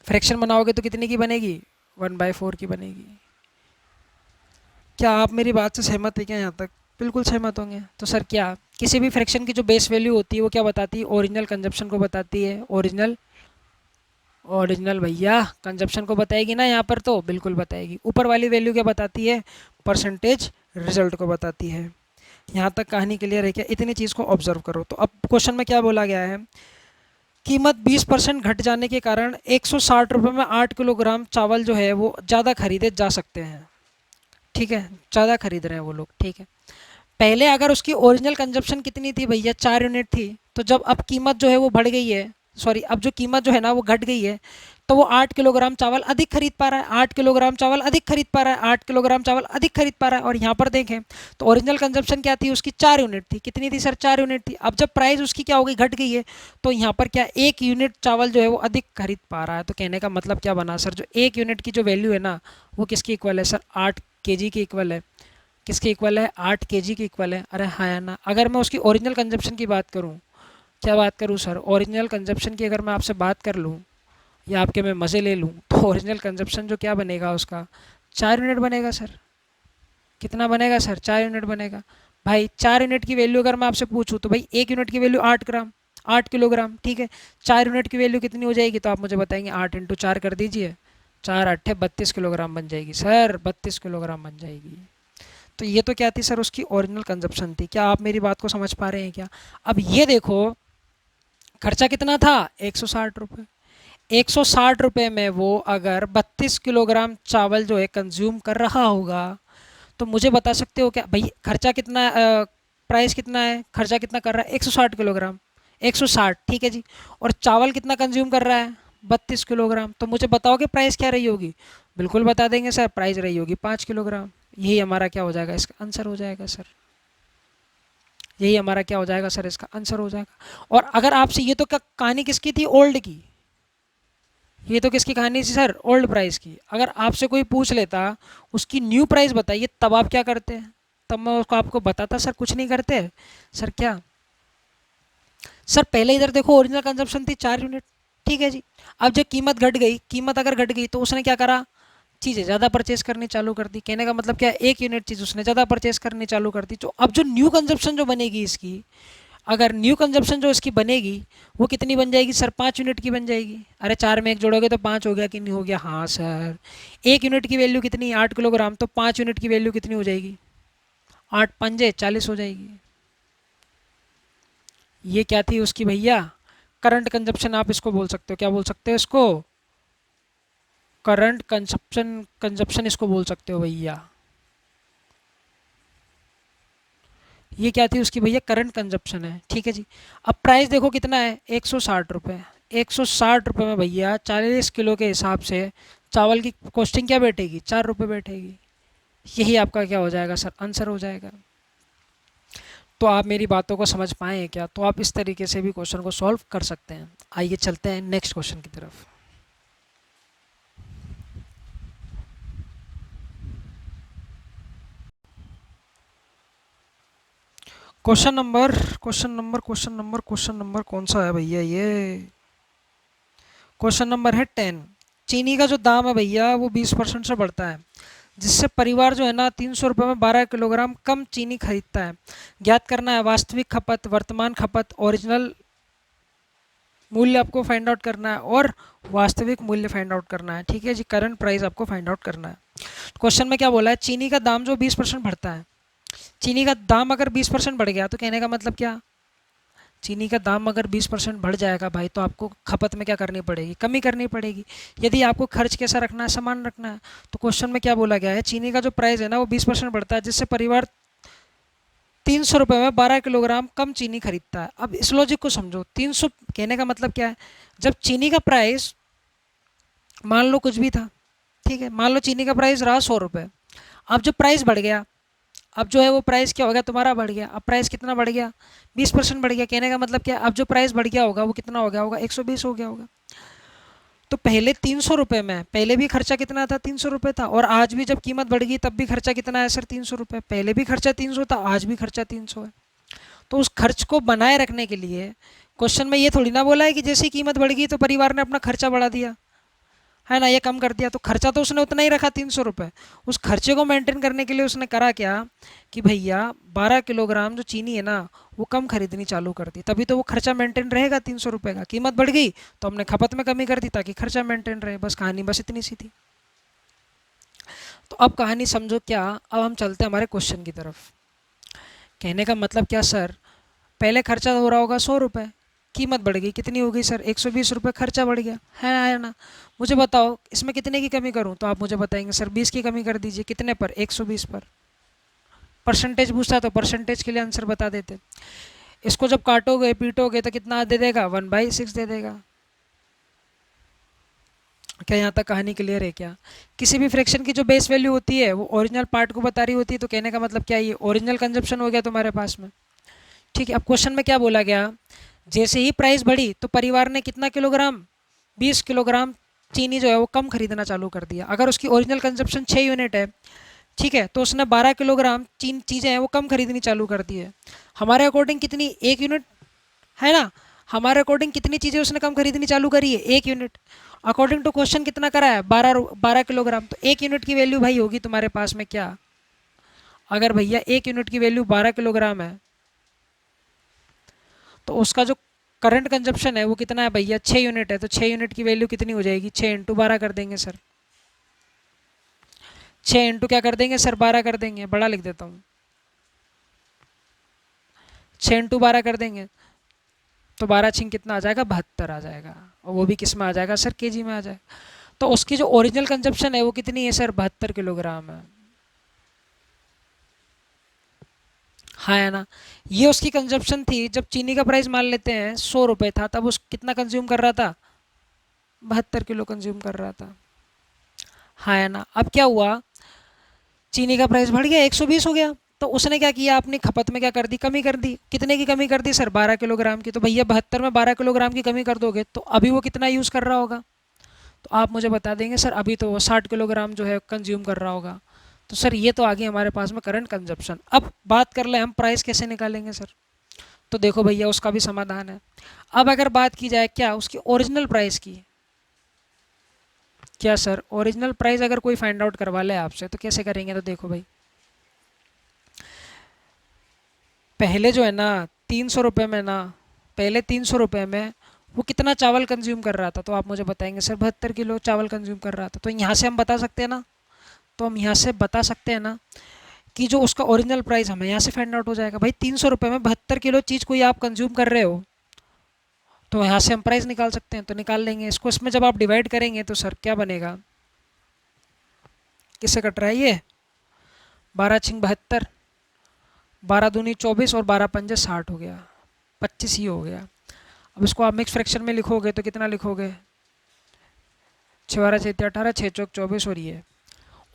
फ्रैक्शन बनाओगे तो कितने की बनेगी, 1/4 की बनेगी। क्या आप मेरी बात से सहमत है क्या? यहाँ तक बिल्कुल सहमत होंगे। तो सर क्या किसी भी फ्रैक्शन की जो बेस वैल्यू होती है वो क्या बताती है, ओरिजिनल कंजप्शन को बताती है। ओरिजिनल, ओरिजिनल भैया कंजप्शन को बताएगी ना, यहाँ पर तो बिल्कुल बताएगी। ऊपर वाली वैल्यू क्या बताती है, परसेंटेज रिजल्ट को बताती है। यहाँ तक कहानी क्लियर है क्या? इतनी चीज़ को ऑब्जर्व करो। तो अब क्वेश्चन में क्या बोला गया है, कीमत 20% घट जाने के कारण 160 रुपये में 8 किलोग्राम चावल जो है वो ज़्यादा खरीदे जा सकते हैं। ठीक है, ज़्यादा खरीद रहे हैं वो लोग। ठीक है, पहले अगर उसकी ओरिजिनल कंजप्शन कितनी थी भैया, 4 यूनिट थी, तो जब अब कीमत जो है वो बढ़ गई है, सॉरी अब जो कीमत जो है ना वो घट गई है, तो वो 8 किलोग्राम चावल अधिक खरीद पा रहा है, 8 किलोग्राम चावल अधिक खरीद पा रहा है, 8 किलोग्राम चावल अधिक खरीद पा रहा है। और यहाँ पर देखें तो ओरिजिनल कंजप्शन क्या थी उसकी, 4 यूनिट थी। कितनी थी सर, 4 यूनिट थी। अब जब प्राइस उसकी क्या हो गई, घट गई है, तो यहाँ पर क्या 1 यूनिट चावल जो है वो अधिक खरीद पा रहा है। तो कहने का मतलब क्या बना सर, जो 1 यूनिट की जो वैल्यू है ना वो किसकी इक्वल है सर, 8 kg की इक्वल है। किसके इक्वल है, 8 kg की इक्वल है। अरे हाँ या ना? अगर मैं उसकी ओरिजिनल कंजप्शन की बात करूँ, क्या बात करूँ सर, ओरिजिनल कंजप्शन की अगर मैं आपसे बात कर लूँ या आपके मैं मज़े ले लूँ, तो ओरिजिनल कंजप्शन जो क्या बनेगा उसका, 4 यूनिट बनेगा सर। कितना बनेगा सर? 4 यूनिट बनेगा। भाई 4 यूनिट की वैल्यू अगर मैं आपसे पूछूँ तो भाई 1 यूनिट की वैल्यू 8 ग्राम, 8 किलोग्राम, ठीक है। 4 यूनिट की वैल्यू कितनी हो जाएगी? तो आप मुझे बताएंगे 8 × 4 कर दीजिए, 4 × 8 = 32 किलोग्राम बन जाएगी सर, 32 किलोग्राम बन जाएगी। तो ये तो क्या थी सर? उसकी ओरिजिनल कंजप्शन थी। क्या आप मेरी बात को समझ पा रहे हैं क्या? अब ये देखो खर्चा कितना था? 160 रुपये। 160 रुपये में वो अगर 32 किलोग्राम चावल जो है कंज्यूम कर रहा होगा, तो मुझे बता सकते हो क्या भाई खर्चा कितना, प्राइस कितना है, खर्चा कितना कर रहा है? 160 किलोग्राम, 160, ठीक है जी। और चावल कितना कंज्यूम कर रहा है? 32 किलोग्राम। तो मुझे बताओ कि प्राइस क्या रही होगी? बिल्कुल बता देंगे सर, प्राइस रही होगी 5 किलोग्राम। यही हमारा क्या हो जाएगा? इसका आंसर हो जाएगा सर। यही हमारा क्या हो जाएगा सर? इसका आंसर हो जाएगा। और अगर आपसे ये तो क्या कहानी किसकी थी? ओल्ड की। ये तो किसकी कहानी थी सर? ओल्ड प्राइस की। अगर आपसे कोई पूछ लेता उसकी न्यू प्राइस बताइए, तब आप क्या करते? तब मैं उसको आपको बताता सर कुछ नहीं करते सर। क्या सर? पहले इधर देखो ओरिजिनल कंजप्शन थी 4 यूनिट, ठीक है जी। अब जब कीमत घट गई, कीमत अगर घट गई तो उसने क्या करा? चीज़ें ज़्यादा परचेस करनी चालू कर दी। कहने का मतलब क्या? 1 यूनिट चीज़ उसने ज़्यादा परचेस करनी चालू कर दी। तो अब जो न्यू कंजप्शन जो बनेगी इसकी, अगर न्यू कंजप्शन जो इसकी बनेगी वो कितनी बन जाएगी सर? 5 यूनिट की बन जाएगी। अरे 4 में 1 जोड़ोगे तो 5 हो गया कि नहीं हो गया? हाँ सर। 1 यूनिट की वैल्यू कितनी? 8 किलोग्राम। तो 5 यूनिट की वैल्यू कितनी हो जाएगी? 8×5 = 40 हो जाएगी। ये क्या थी उसकी भैया? करंट कंजप्शन आप इसको बोल सकते हो। क्या बोल सकते हो इसको? करंट कंजप्शन, कंजप्शन इसको बोल सकते हो भैया। ये क्या थी उसकी भैया? करंट कंजप्शन है, ठीक है जी। अब प्राइस देखो कितना है? 160 रुपये। 160 रुपये में भैया 40 किलो के हिसाब से चावल की कॉस्टिंग क्या बैठेगी? 4 रुपये बैठेगी। यही आपका क्या हो जाएगा सर? आंसर हो जाएगा। तो आप मेरी बातों को समझ पाए हैं क्या? तो आप इस तरीके से भी क्वेश्चन को सॉल्व कर सकते हैं। आइए चलते हैं नेक्स्ट क्वेश्चन की तरफ। क्वेश्चन नंबर कौन सा है भैया? ये क्वेश्चन नंबर है 10। चीनी का जो दाम है भैया वो 20% से बढ़ता है, जिससे परिवार जो है ना 300 रुपये में 12 किलोग्राम कम चीनी खरीदता है। ज्ञात करना है वास्तविक खपत, वर्तमान खपत, ओरिजिनल मूल्य आपको फाइंड आउट करना है और वास्तविक मूल्य फाइंड आउट करना है, ठीक है जी। करंट प्राइस आपको फाइंड आउट करना है। क्वेश्चन में क्या बोला है? चीनी का दाम जो 20% बढ़ता है। चीनी का दाम अगर 20% बढ़ गया तो कहने का मतलब क्या? चीनी का दाम अगर 20% बढ़ जाएगा भाई, तो आपको खपत में क्या करनी पड़ेगी? कमी करनी पड़ेगी। यदि आपको खर्च कैसा रखना है? समान रखना है। तो क्वेश्चन में क्या बोला गया है? चीनी का जो प्राइस है ना वो 20% बढ़ता है, जिससे परिवार 300 रुपये में 12 किलोग्राम कम चीनी खरीदता है। अब इस लॉजिक को समझो। 300 कहने का मतलब क्या है? जब चीनी का प्राइस मान लो कुछ भी था, ठीक है, मान लो चीनी का प्राइस रहा 100 रुपये। अब जब प्राइस बढ़ गया, अब जो है वो प्राइस क्या हो गया? तुम्हारा बढ़ गया। अब प्राइस कितना बढ़ गया? 20% बढ़ गया। कहने का मतलब क्या? अब जो प्राइस बढ़ गया होगा वो कितना हो गया होगा? 120 हो गया होगा। तो पहले 300 रुपये में, पहले भी खर्चा कितना था? 300 रुपये था। और आज भी जब कीमत बढ़ गई तब भी खर्चा कितना है सर? 300 रुपये। पहले भी खर्चा 300 था, आज भी खर्चा 300 है। तो उस खर्च को बनाए रखने के लिए क्वेश्चन में ये थोड़ी ना बोला है कि जैसे ही कीमत बढ़ गई तो परिवार ने अपना खर्चा बढ़ा दिया, है ना, ये कम कर दिया। तो खर्चा तो उसने उतना ही रखा 300 रुपये। उस खर्चे को मेंटेन करने के लिए उसने करा क्या कि भैया 12 किलोग्राम जो चीनी है ना वो कम खरीदनी चालू कर दी। तभी तो वो खर्चा मेंटेन रहेगा 300 रुपये का। कीमत बढ़ गई तो हमने खपत में कमी कर दी ताकि खर्चा मेंटेन रहे। बस कहानी बस इतनी सी थी। तो अब कहानी समझो क्या? अब हम चलते हैं हमारे क्वेश्चन की तरफ। कहने का मतलब क्या सर? पहले खर्चा हो रहा होगा 100 रुपये, कीमत बढ़ गई, कितनी हो गई सर? 120 रुपये खर्चा बढ़ गया, है ना? मुझे बताओ इसमें कितने की कमी करूं? तो आप मुझे बताएंगे सर 20 की कमी कर दीजिए। कितने पर? 120 पर। परसेंटेज पूछता तो परसेंटेज के लिए आंसर बता देते। इसको जब काटोगे पीटोगे तो कितना दे देगा? 1/6 दे देगा। क्या यहाँ तक कहानी क्लियर है क्या? किसी भी फ्रैक्शन की जो बेस वैल्यू होती है वो ओरिजिनल पार्ट को बता रही होती है। तो कहने का मतलब क्या? ये ओरिजिनल कंजप्शन हो गया तुम्हारे पास में, ठीक है। अब क्वेश्चन में क्या बोला गया? जैसे ही प्राइस बढ़ी तो परिवार ने कितना किलोग्राम? 20 किलोग्राम चीनी जो है वो कम खरीदना चालू कर दिया। अगर उसकी ओरिजिनल कंजप्शन 6 यूनिट है, ठीक है, तो उसने 12 किलोग्राम चीज़ें हैं वो कम खरीदनी चालू कर दी है। हमारे अकॉर्डिंग कितनी? 1 यूनिट, है ना। हमारे अकॉर्डिंग कितनी चीज़ें उसने कम खरीदनी चालू करी है? 1 यूनिट। अकॉर्डिंग टू क्वेश्चन कितना करा है? 12 किलोग्राम। तो 1 यूनिट की वैल्यू भाई होगी तुम्हारे पास में क्या? अगर भैया 1 यूनिट की वैल्यू 12 किलोग्राम है तो उसका जो करंट कंजप्शन है वो कितना है भैया, 6 यूनिट है। तो 6 यूनिट की वैल्यू कितनी हो जाएगी, 6 × 12 कर देंगे सर। 6 क्या कर देंगे सर, 12 कर देंगे, बड़ा लिख देता हूँ, 6 × 12 कर देंगे तो 12 कितना आ जाएगा, 72 आ जाएगा। और वो भी किस में आ जाएगा सर, केजी में आ जाएगा। तो उसकी जो ओरिजिनल कंजप्शन है वो कितनी है सर, 72 किलोग्राम है। हाँ है ना। ये उसकी कंजप्शन थी जब चीनी का प्राइस मान लेते हैं 100 रुपये था, तब उस कितना कंज्यूम कर रहा था, 72 किलो कंज्यूम कर रहा था। हाँ है ना। अब क्या हुआ, चीनी का प्राइस बढ़ गया, 120 हो गया, तो उसने क्या किया, अपनी खपत में क्या कर दी, कमी कर दी। कितने की कमी कर दी सर, 12 किलोग्राम की। तो भैया 72 में 12 किलोग्राम की कमी कर दोगे तो अभी वो कितना यूज़ कर रहा होगा, तो आप मुझे बता देंगे सर अभी तो वो 60 किलोग्राम जो है कंज्यूम कर रहा होगा। तो सर ये तो आ गई हमारे पास में करंट कंजप्शन। अब बात कर ले हम प्राइस कैसे निकालेंगे सर। तो देखो भैया उसका भी समाधान है। अब अगर बात की जाए क्या उसकी ओरिजिनल प्राइस की, क्या सर ओरिजिनल प्राइस अगर कोई फाइंड आउट करवा ले आपसे तो कैसे करेंगे, तो देखो भाई पहले जो है ना 300 रुपये में ना, पहले 300 रुपये में वो कितना चावल कंज्यूम कर रहा था, तो आप मुझे बताएंगे सर 72 किलो चावल कंज्यूम कर रहा था। तो यहाँ से हम बता सकते हैं ना, तो हम यहाँ से बता सकते हैं ना कि जो उसका ओरिजिनल प्राइस हमें यहाँ से फाइंड आउट हो जाएगा। भाई 300 रुपये में 72 किलो चीज़ कोई आप कंज्यूम कर रहे हो तो यहाँ से हम प्राइस निकाल सकते हैं, तो निकाल लेंगे इसको। इसमें जब आप डिवाइड करेंगे तो सर क्या बनेगा, किससे कट रहा है ये, 12×6 = 72, 12×2 = 24 और 12×5 = 60 हो गया, 25 ही हो गया। अब इसको आप मिक्स फ्रैक्शन में लिखोगे तो कितना लिखोगे, 6×12 = 18, 6×4 = 24 और ये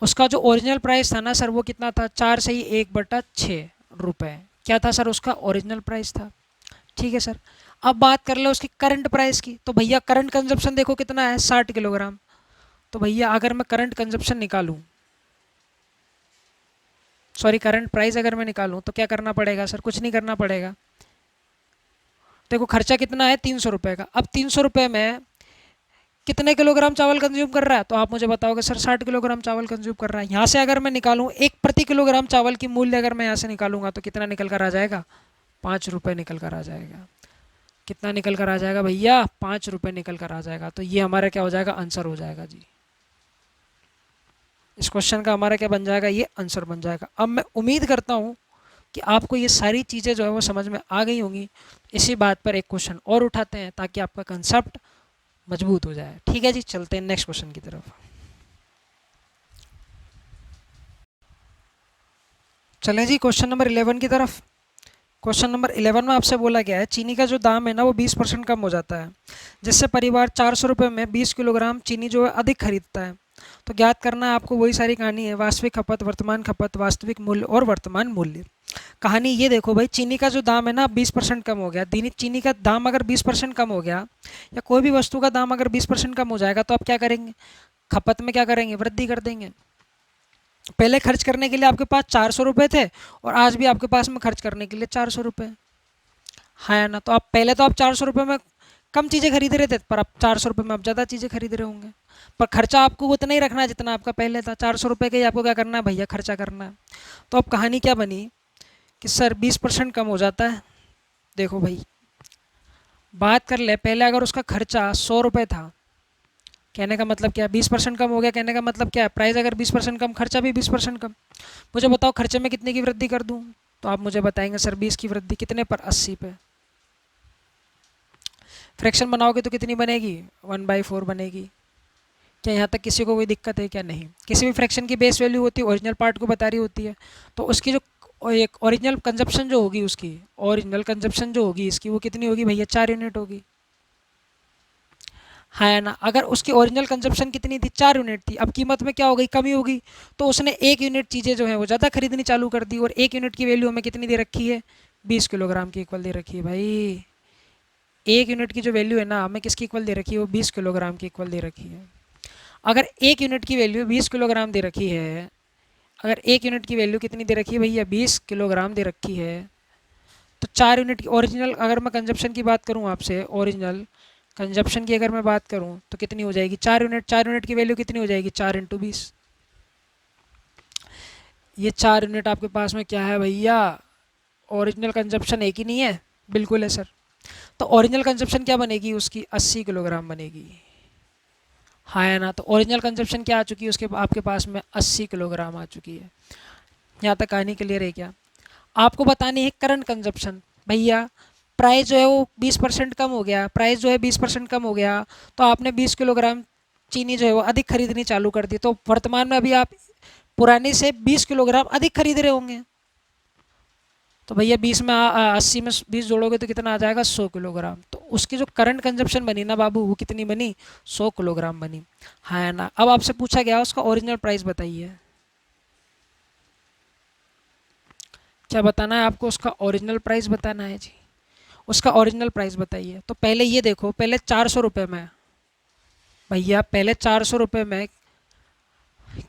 उसका जो ओरिजिनल प्राइस था ना सर वो कितना था, 4/1/6 रुपये। क्या था सर उसका ओरिजिनल प्राइस था। ठीक है सर। अब बात कर लो उसकी करंट प्राइस की, तो भैया करंट कंजप्शन देखो कितना है, 60 किलोग्राम। तो भैया अगर मैं करंट कंजप्शन निकालूं, सॉरी करंट प्राइस अगर मैं निकालूं तो क्या करना पड़ेगा सर, कुछ नहीं करना पड़ेगा। देखो खर्चा कितना है, 300 रुपये का। अब 300 रुपये में कितने किलोग्राम चावल कंज्यूम कर रहा है, तो आप मुझे बताओगे सर 60 किलोग्राम चावल कंज्यूम कर रहा है। यहाँ से अगर मैं निकालूँ एक प्रति किलोग्राम चावल की मूल्य अगर मैं यहाँ से निकालूंगा तो कितना निकल कर आ जाएगा, 5 रुपये निकल कर आ जाएगा। कितना निकल कर आ जाएगा भैया, 5 रुपये निकल कर आ जाएगा। तो ये हमारा क्या हो जाएगा, आंसर हो जाएगा जी। इस क्वेश्चन का हमारा क्या बन जाएगा, ये आंसर बन जाएगा। अब मैं उम्मीद करता हूँ कि आपको ये सारी चीज़ें जो है वो समझ में आ गई होंगी। इसी बात पर एक क्वेश्चन और उठाते हैं ताकि आपका कंसेप्ट मजबूत हो जाए। ठीक है जी, चलते हैं नेक्स्ट क्वेश्चन की तरफ। चलें जी क्वेश्चन नंबर 11 की तरफ। क्वेश्चन नंबर 11 में आपसे बोला गया है चीनी का जो दाम है ना वो 20% कम हो जाता है, जिससे परिवार 400 रुपये में 20 किलोग्राम चीनी जो है अधिक खरीदता है। तो ज्ञात करना है आपको, वही सारी कहानी है, वास्तविक खपत, वर्तमान खपत, वास्तविक मूल्य और वर्तमान मूल्य। कहानी ये देखो भाई, चीनी का जो दाम है ना 20% कम हो गया। चीनी का दाम अगर 20% कम हो गया या कोई भी वस्तु का दाम अगर 20% कम हो जाएगा तो आप क्या करेंगे, खपत में क्या करेंगे, वृद्धि कर देंगे। पहले खर्च करने के लिए आपके पास 400 रुपये थे और आज भी आपके पास में खर्च करने के लिए 400 रुपये। हाँ ना। तो आप पहले तो आप 400 रुपये में कम चीज़ें खरीद रहे थे, पर अब 400 रुपये में आप ज़्यादा चीज़ें खरीद रहे होंगे। पर खर्चा आपको उतना ही रखना है जितना आपका पहले था, 400 रुपये का ही आपको क्या करना है भैया, खर्चा करना है। तो अब कहानी क्या बनी कि सर 20% कम हो जाता है। देखो भाई बात कर ले, पहले अगर उसका खर्चा 100 रुपये था, कहने का मतलब क्या है, 20% कम हो गया, कहने का मतलब क्या है, प्राइस अगर 20% कम, खर्चा भी 20% कम। मुझे बताओ खर्चे में कितने की वृद्धि कर दूँ, तो आप मुझे बताएंगे सर 20 की वृद्धि कितने पर, 80 पे। फ्रैक्शन बनाओगे तो कितनी बनेगी, 1/4 बनेगी। क्या यहाँ तक किसी को कोई दिक्कत है क्या, नहीं। किसी भी फ्रैक्शन की बेस वैल्यू होती है, ओरिजिनल पार्ट को बता रही होती है, तो उसकी जो एक ओरिजिनल कंजप्शन जो होगी, उसकी ओरिजिनल कंजप्शन जो होगी इसकी वो कितनी होगी भैया, 4 यूनिट होगी। है ना। अगर उसकी ओरिजिनल कंजप्शन कितनी थी, 4 यूनिट थी, अब कीमत में क्या हो गई, कमी होगी, तो उसने 1 यूनिट चीज़ें जो है वो ज़्यादा खरीदनी चालू कर दी। और 1 यूनिट की वैल्यू हमें कितनी दे रखी है, 20 किलोग्राम की इक्वल दे रखी है भाई। 1 यूनिट की जो वैल्यू है ना हमें किसकी इक्वल दे रखी है, वो 20 किलोग्राम की इक्वल दे रखी है। अगर 1 यूनिट की वैल्यू 20 किलोग्राम दे रखी है, अगर 1 यूनिट की वैल्यू कितनी दे रखी है भैया, 20 किलोग्राम दे रखी है, तो 4 यूनिट की ओरिजिनल, अगर मैं कंजप्शन की बात करूँ आपसे, ओरिजिनल कंजप्शन की अगर मैं बात करूँ तो कितनी हो जाएगी, 4 यूनिट। 4 यूनिट की वैल्यू कितनी हो जाएगी, 4 × 20। ये 4 यूनिट आपके पास में क्या है भैया, ओरिजिनल कंजप्शन एक ही नहीं है? बिल्कुल है सर। तो ओरिजिनल कंजप्शन क्या बनेगी उसकी, 80 किलोग्राम बनेगी। हाँ है ना, तो ओरिजिनल कंजप्शन क्या आ चुकी है उसके आपके पास में, 80 किलोग्राम आ चुकी है। यहाँ तक कहानी क्लियर है क्या? आपको बतानी है करंट कंजप्शन। भैया प्राइस जो है वो 20% कम हो गया, प्राइस जो है 20% कम हो गया, तो आपने 20 किलोग्राम चीनी जो है वो अधिक खरीदनी चालू कर दी, तो वर्तमान में अभी आप पुराने से 20 किलोग्राम अधिक खरीद रहे होंगे। तो भैया 20 में 80 में 20 जोड़ोगे तो कितना आ जाएगा, 100 किलोग्राम। तो उसकी जो करंट कंजप्शन बनी ना बाबू, वो कितनी बनी, 100 किलोग्राम बनी। हाँ है ना। अब आपसे पूछा गया उसका ओरिजिनल प्राइस बताइए। क्या बताना है आपको, उसका ओरिजिनल प्राइस बताना है जी। उसका ओरिजिनल प्राइस बताइए। तो पहले ये देखो, पहले 400 रुपये में, भैया पहले 400 रुपये में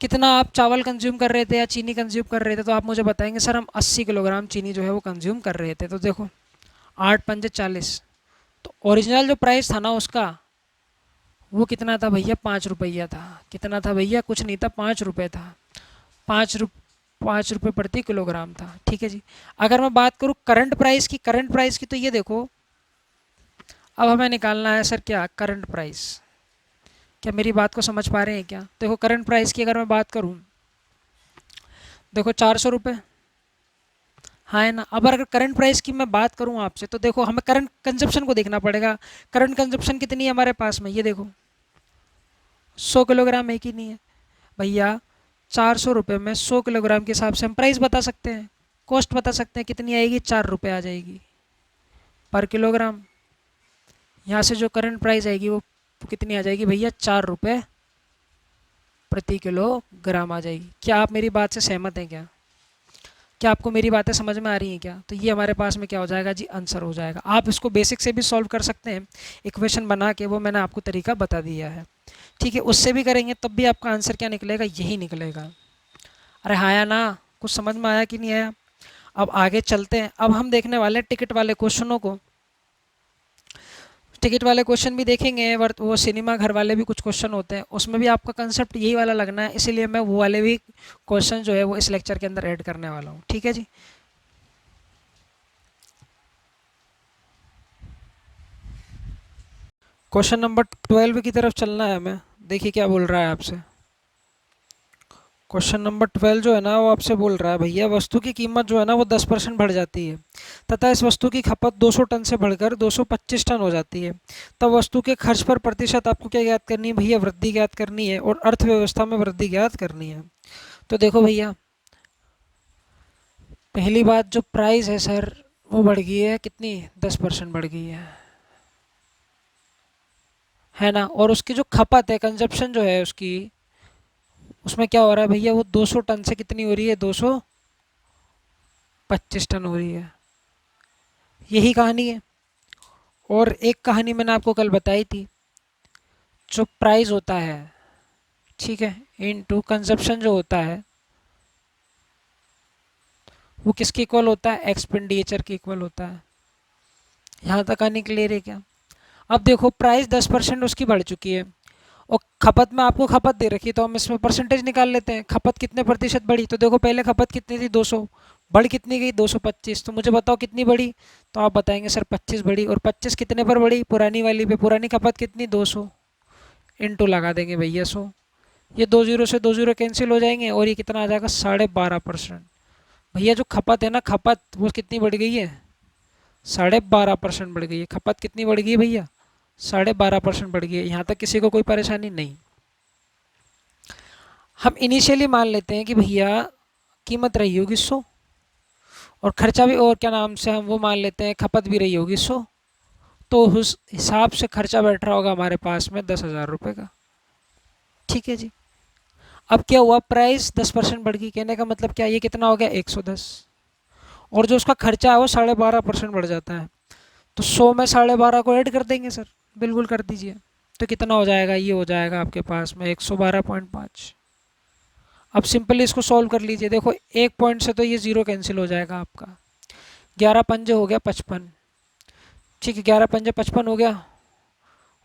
कितना आप चावल कंज्यूम कर रहे थे या चीनी कंज्यूम कर रहे थे, तो आप मुझे बताएंगे सर हम 80 किलोग्राम चीनी जो है वो कंज्यूम कर रहे थे। तो देखो 8 पंजे 40, तो ओरिजिनल जो प्राइस था ना उसका, वो कितना था भैया, 5 रुपया था। कितना था भैया, कुछ नहीं था, 5 रुपये था। 5 रुप 5 रुपये प्रति किलोग्राम था। ठीक है जी। अगर मैं बात करूँ करंट प्राइस की, करंट प्राइस की, तो ये देखो अब हमें निकालना है सर क्या, करंट प्राइस। क्या मेरी बात को समझ पा रहे हैं क्या? देखो करंट प्राइस की अगर मैं बात करूँ, देखो 400 रुपये, हाँ है ना। अब अगर करंट प्राइस की मैं बात करूँ आपसे, तो देखो हमें करंट कंजप्शन को देखना पड़ेगा। करंट कंजप्शन कितनी है हमारे पास में, ये देखो 100 किलोग्राम एक ही नहीं है भैया। 400 रुपये में 100 किलोग्राम के हिसाब से हम प्राइस बता सकते हैं, कॉस्ट बता सकते हैं कितनी आएगी, 4 रुपये आ जाएगी पर किलोग्राम। यहाँ से जो करंट प्राइस आएगी वो कितनी आ जाएगी भैया, 4 रुपये प्रति किलोग्राम आ जाएगी। क्या आप मेरी बात से सहमत हैं क्या? क्या आपको मेरी बातें समझ में आ रही हैं क्या? तो ये हमारे पास में क्या हो जाएगा जी, आंसर हो जाएगा। आप इसको बेसिक से भी सॉल्व कर सकते हैं, इक्वेशन बना के, वो मैंने आपको तरीका बता दिया है। ठीक है, उससे भी करेंगे तब भी आपका आंसर क्या निकलेगा, यही निकलेगा। अरे हाँ या ना, कुछ समझ में आया कि नहीं आया? अब आगे चलते हैं। अब हम देखने वाले हैं टिकट वाले क्वेश्चनों को। टिकट वाले क्वेश्चन भी देखेंगे, वर्त वो सिनेमा घर वाले भी कुछ क्वेश्चन होते हैं, उसमें भी आपका कंसेप्ट यही वाला लगना है, इसीलिए मैं वो वाले भी क्वेश्चन जो है वो इस लेक्चर के अंदर ऐड करने वाला हूँ। ठीक है जी। क्वेश्चन नंबर 12 की तरफ चलना है हमें। देखिए क्या बोल रहा है आपसे। क्वेश्चन नंबर 12 जो है ना वो आपसे बोल रहा है, भैया वस्तु की कीमत जो है ना वो 10% बढ़ जाती है, तथा इस वस्तु की खपत 200 टन से बढ़कर 225 टन हो जाती है। तब वस्तु के खर्च पर प्रतिशत आपको क्या ज्ञात करनी है भैया, वृद्धि ज्ञात करनी है और अर्थव्यवस्था में वृद्धि ज्ञात करनी है। तो देखो भैया, पहली बात जो प्राइस है सर वो बढ़ गई है, कितनी, 10% बढ़ गई है ना। और उसकी जो खपत है, कंजप्शन जो है उसकी, उसमें क्या हो रहा है भैया, वो 200 टन से कितनी हो रही है, 225 टन हो रही है। यही कहानी है। और एक कहानी मैंने आपको कल बताई थी, जो प्राइस होता है, ठीक है, इनटू कंजप्शन जो होता है, वो किसके इक्वल होता है, एक्सपेंडिचर के इक्वल होता है। यहाँ तक कहानी क्लियर है क्या? अब देखो प्राइस 10% उसकी बढ़ चुकी है, और खपत में आपको खपत दे रखी है, तो हम इसमें परसेंटेज निकाल लेते हैं, खपत कितने प्रतिशत बढ़ी। तो देखो पहले खपत कितनी थी, 200, बढ़ कितनी गई, 225। तो मुझे बताओ कितनी बढ़ी, तो आप बताएंगे सर 25 बढ़ी। और 25 कितने पर बढ़ी, पुरानी वाली पे, पुरानी खपत कितनी, 200, इंटू लगा देंगे भैया 100। ये 2 जीरो से 2 जीरो कैंसिल हो जाएंगे, और ये कितना आ जाएगा, 12.5%। भैया जो खपत है ना, खपत वो कितनी बढ़ गई है, 12.5% बढ़ गई है। खपत कितनी बढ़ गई है भैया, 12.5% बढ़ गई है। यहाँ तक किसी को कोई परेशानी नहीं। हम इनिशियली मान लेते हैं कि भैया कीमत रही होगी 100, और खर्चा भी, और क्या नाम से हम वो मान लेते हैं खपत भी रही होगी 100, तो उस हिसाब से खर्चा बैठ रहा होगा हमारे पास में 10,000 रुपये का। ठीक है जी। अब क्या हुआ, प्राइस 10% बढ़ गई, कहने का मतलब क्या, ये कितना हो गया, 110, और जो उसका खर्चा है वो 12.5% बढ़ जाता है। तो 100 में 12.5 को ऐड कर देंगे सर, बिल्कुल कर दीजिए। तो कितना हो जाएगा, ये हो जाएगा आपके पास में 112.5। अब सिंपली इसको सॉल्व कर लीजिए। देखो एक पॉइंट से तो ये ज़ीरो कैंसिल हो जाएगा आपका, 11 पंजे हो गया 55। ठीक है, 11 पंजे 55 हो गया,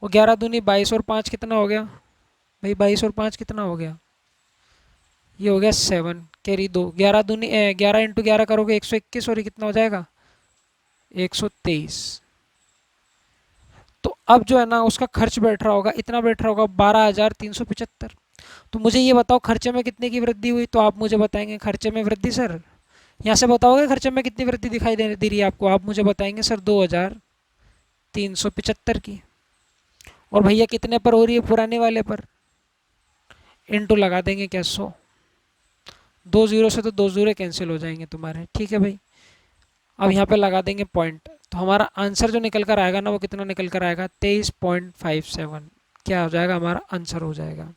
और 11 दूनी 22, और 5 कितना हो गया भाई, 22 और 5 कितना हो गया, ये हो गया 7 कैरी 2, 11 दूनी 11 इंटू 11 करोगे 121, और ये कितना हो जाएगा 123। तो अब जो है ना उसका खर्च बैठ रहा होगा, इतना बैठ रहा होगा 12,375। तो मुझे ये बताओ खर्चे में कितने की वृद्धि हुई, तो आप मुझे बताएंगे खर्चे में वृद्धि सर, यहाँ से बताओगे खर्चे में कितनी वृद्धि दिखाई दे रही है आपको, आप मुझे बताएंगे सर 2,375 की। और भैया कितने पर हो रही है, पुराने वाले पर, इंटू लगा देंगे क्या 100, 2 जीरो से तो 2 जीरो कैंसिल हो जाएंगे तुम्हारे, ठीक है भाई। अब यहाँ पे लगा देंगे पॉइंट, तो हमारा आंसर जो निकल कर आएगा ना वो कितना निकल कर आएगा 23.57, क्या हो जाएगा हमारा आंसर हो जाएगा।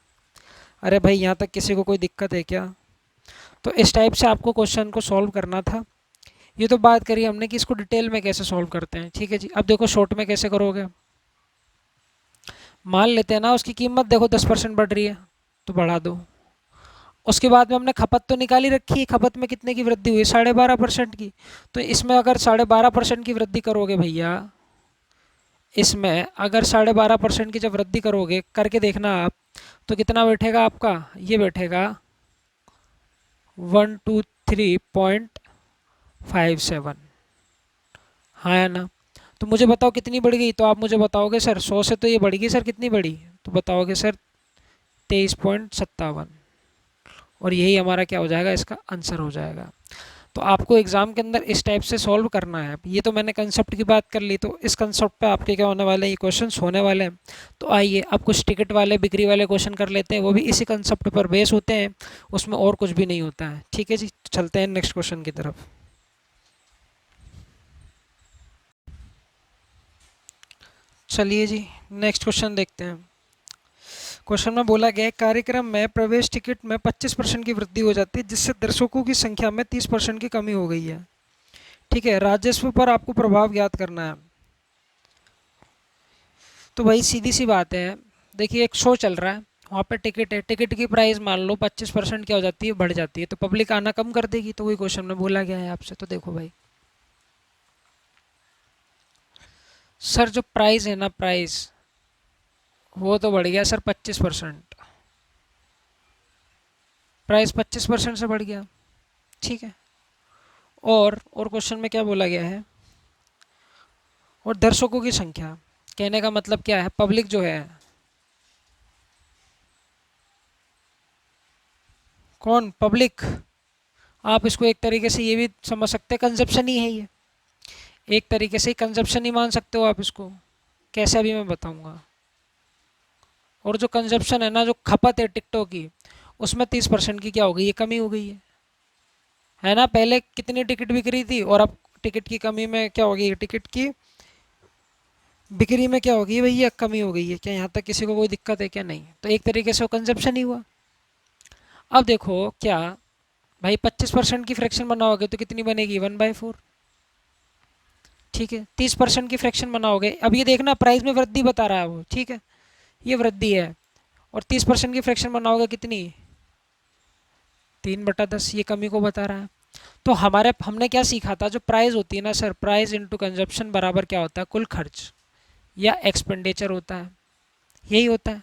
अरे भाई यहाँ तक किसी को कोई दिक्कत है क्या? तो इस टाइप से आपको क्वेश्चन को सॉल्व करना था। ये तो बात करी हमने कि इसको डिटेल में कैसे सॉल्व करते हैं, ठीक है जी। अब देखो शॉर्ट में कैसे करोगे, मान लेते हैं ना उसकी कीमत देखो 10% बढ़ रही है तो बढ़ा दो, उसके बाद में हमने खपत तो निकाली रखी है, खपत में कितने की वृद्धि हुई 12.5% की, तो इसमें अगर 12.5% की वृद्धि करोगे भैया, इसमें अगर 12.5% की जब वृद्धि करोगे करके देखना आप, तो कितना बैठेगा आपका, ये बैठेगा 123.57, हाँ या ना। तो मुझे बताओ कितनी बढ़ गई, तो आप मुझे बताओगे सर 100 से तो ये बढ़ गई सर, कितनी बढ़ी, तो बताओगे सर 23.57, और यही हमारा क्या हो जाएगा, इसका आंसर हो जाएगा। तो आपको एग्ज़ाम के अंदर इस टाइप से सॉल्व करना है। ये तो मैंने कंसेप्ट की बात कर ली, तो इस कंसेप्ट पे आपके क्या होने वाले हैं, ये क्वेश्चंस होने वाले हैं। तो आइए अब कुछ टिकट वाले बिक्री वाले क्वेश्चन कर लेते हैं, वो भी इसी कंसेप्ट पर बेस होते हैं, उसमें और कुछ भी नहीं होता है, ठीक है जी। चलते हैं नेक्स्ट क्वेश्चन की तरफ। चलिए जी नेक्स्ट क्वेश्चन देखते हैं। क्वेश्चन में बोला गया है कार्यक्रम में प्रवेश टिकट में 25% की वृद्धि हो जाती है जिससे दर्शकों की संख्या में 30% की कमी हो गई है, ठीक है। राजस्व पर आपको प्रभाव ज्ञात करना है। तो भाई सीधी सी बात है, देखिए एक शो चल रहा है, वहाँ पे टिकट है, टिकट की प्राइस मान लो 25% क्या हो जाती है, बढ़ जाती है, तो पब्लिक आना कम कर देगी, तो वही क्वेश्चन में बोला गया है आपसे। तो देखो भाई सर जो प्राइस है ना, प्राइस वो तो बढ़ गया सर 25%, प्राइस 25% से बढ़ गया, ठीक है। और क्वेश्चन में क्या बोला गया है, और दर्शकों की संख्या, कहने का मतलब क्या है, पब्लिक जो है, कौन पब्लिक, आप इसको एक तरीके से ये भी समझ सकते हैं कंजप्शन ही है ये, एक तरीके से कंजप्शन ही मान सकते हो आप इसको, कैसे अभी मैं बताऊंगा। और जो कंजप्शन है ना, जो खपत है टिकटों की, उसमें 30% की क्या हो गई, ये कमी हो गई है ना। पहले कितनी टिकट बिक रही थी, और अब टिकट की कमी में क्या हो गई, टिकट की बिक्री में क्या हो गई भैया, कमी हो गई है। क्या यहाँ तक किसी को कोई दिक्कत है क्या, नहीं। तो एक तरीके से वो कंजप्शन ही हुआ। अब देखो क्या भाई 25% की फ्रैक्शन बनाओगे तो कितनी बनेगी 1/4, ठीक है। 30% की फ्रैक्शन बनाओगे, अब ये देखना प्राइस में वृद्धि बता रहा है वो, ठीक है, ये वृद्धि है। और 30% की फ्रैक्शन बनाओगे कितनी, 3/10, ये कमी को बता रहा है। तो हमारे हमने क्या सीखा था, जो प्राइस होती है ना सर, प्राइस इंटू कंजप्शन बराबर क्या होता है, कुल खर्च या एक्सपेंडिचर होता है, यही होता है।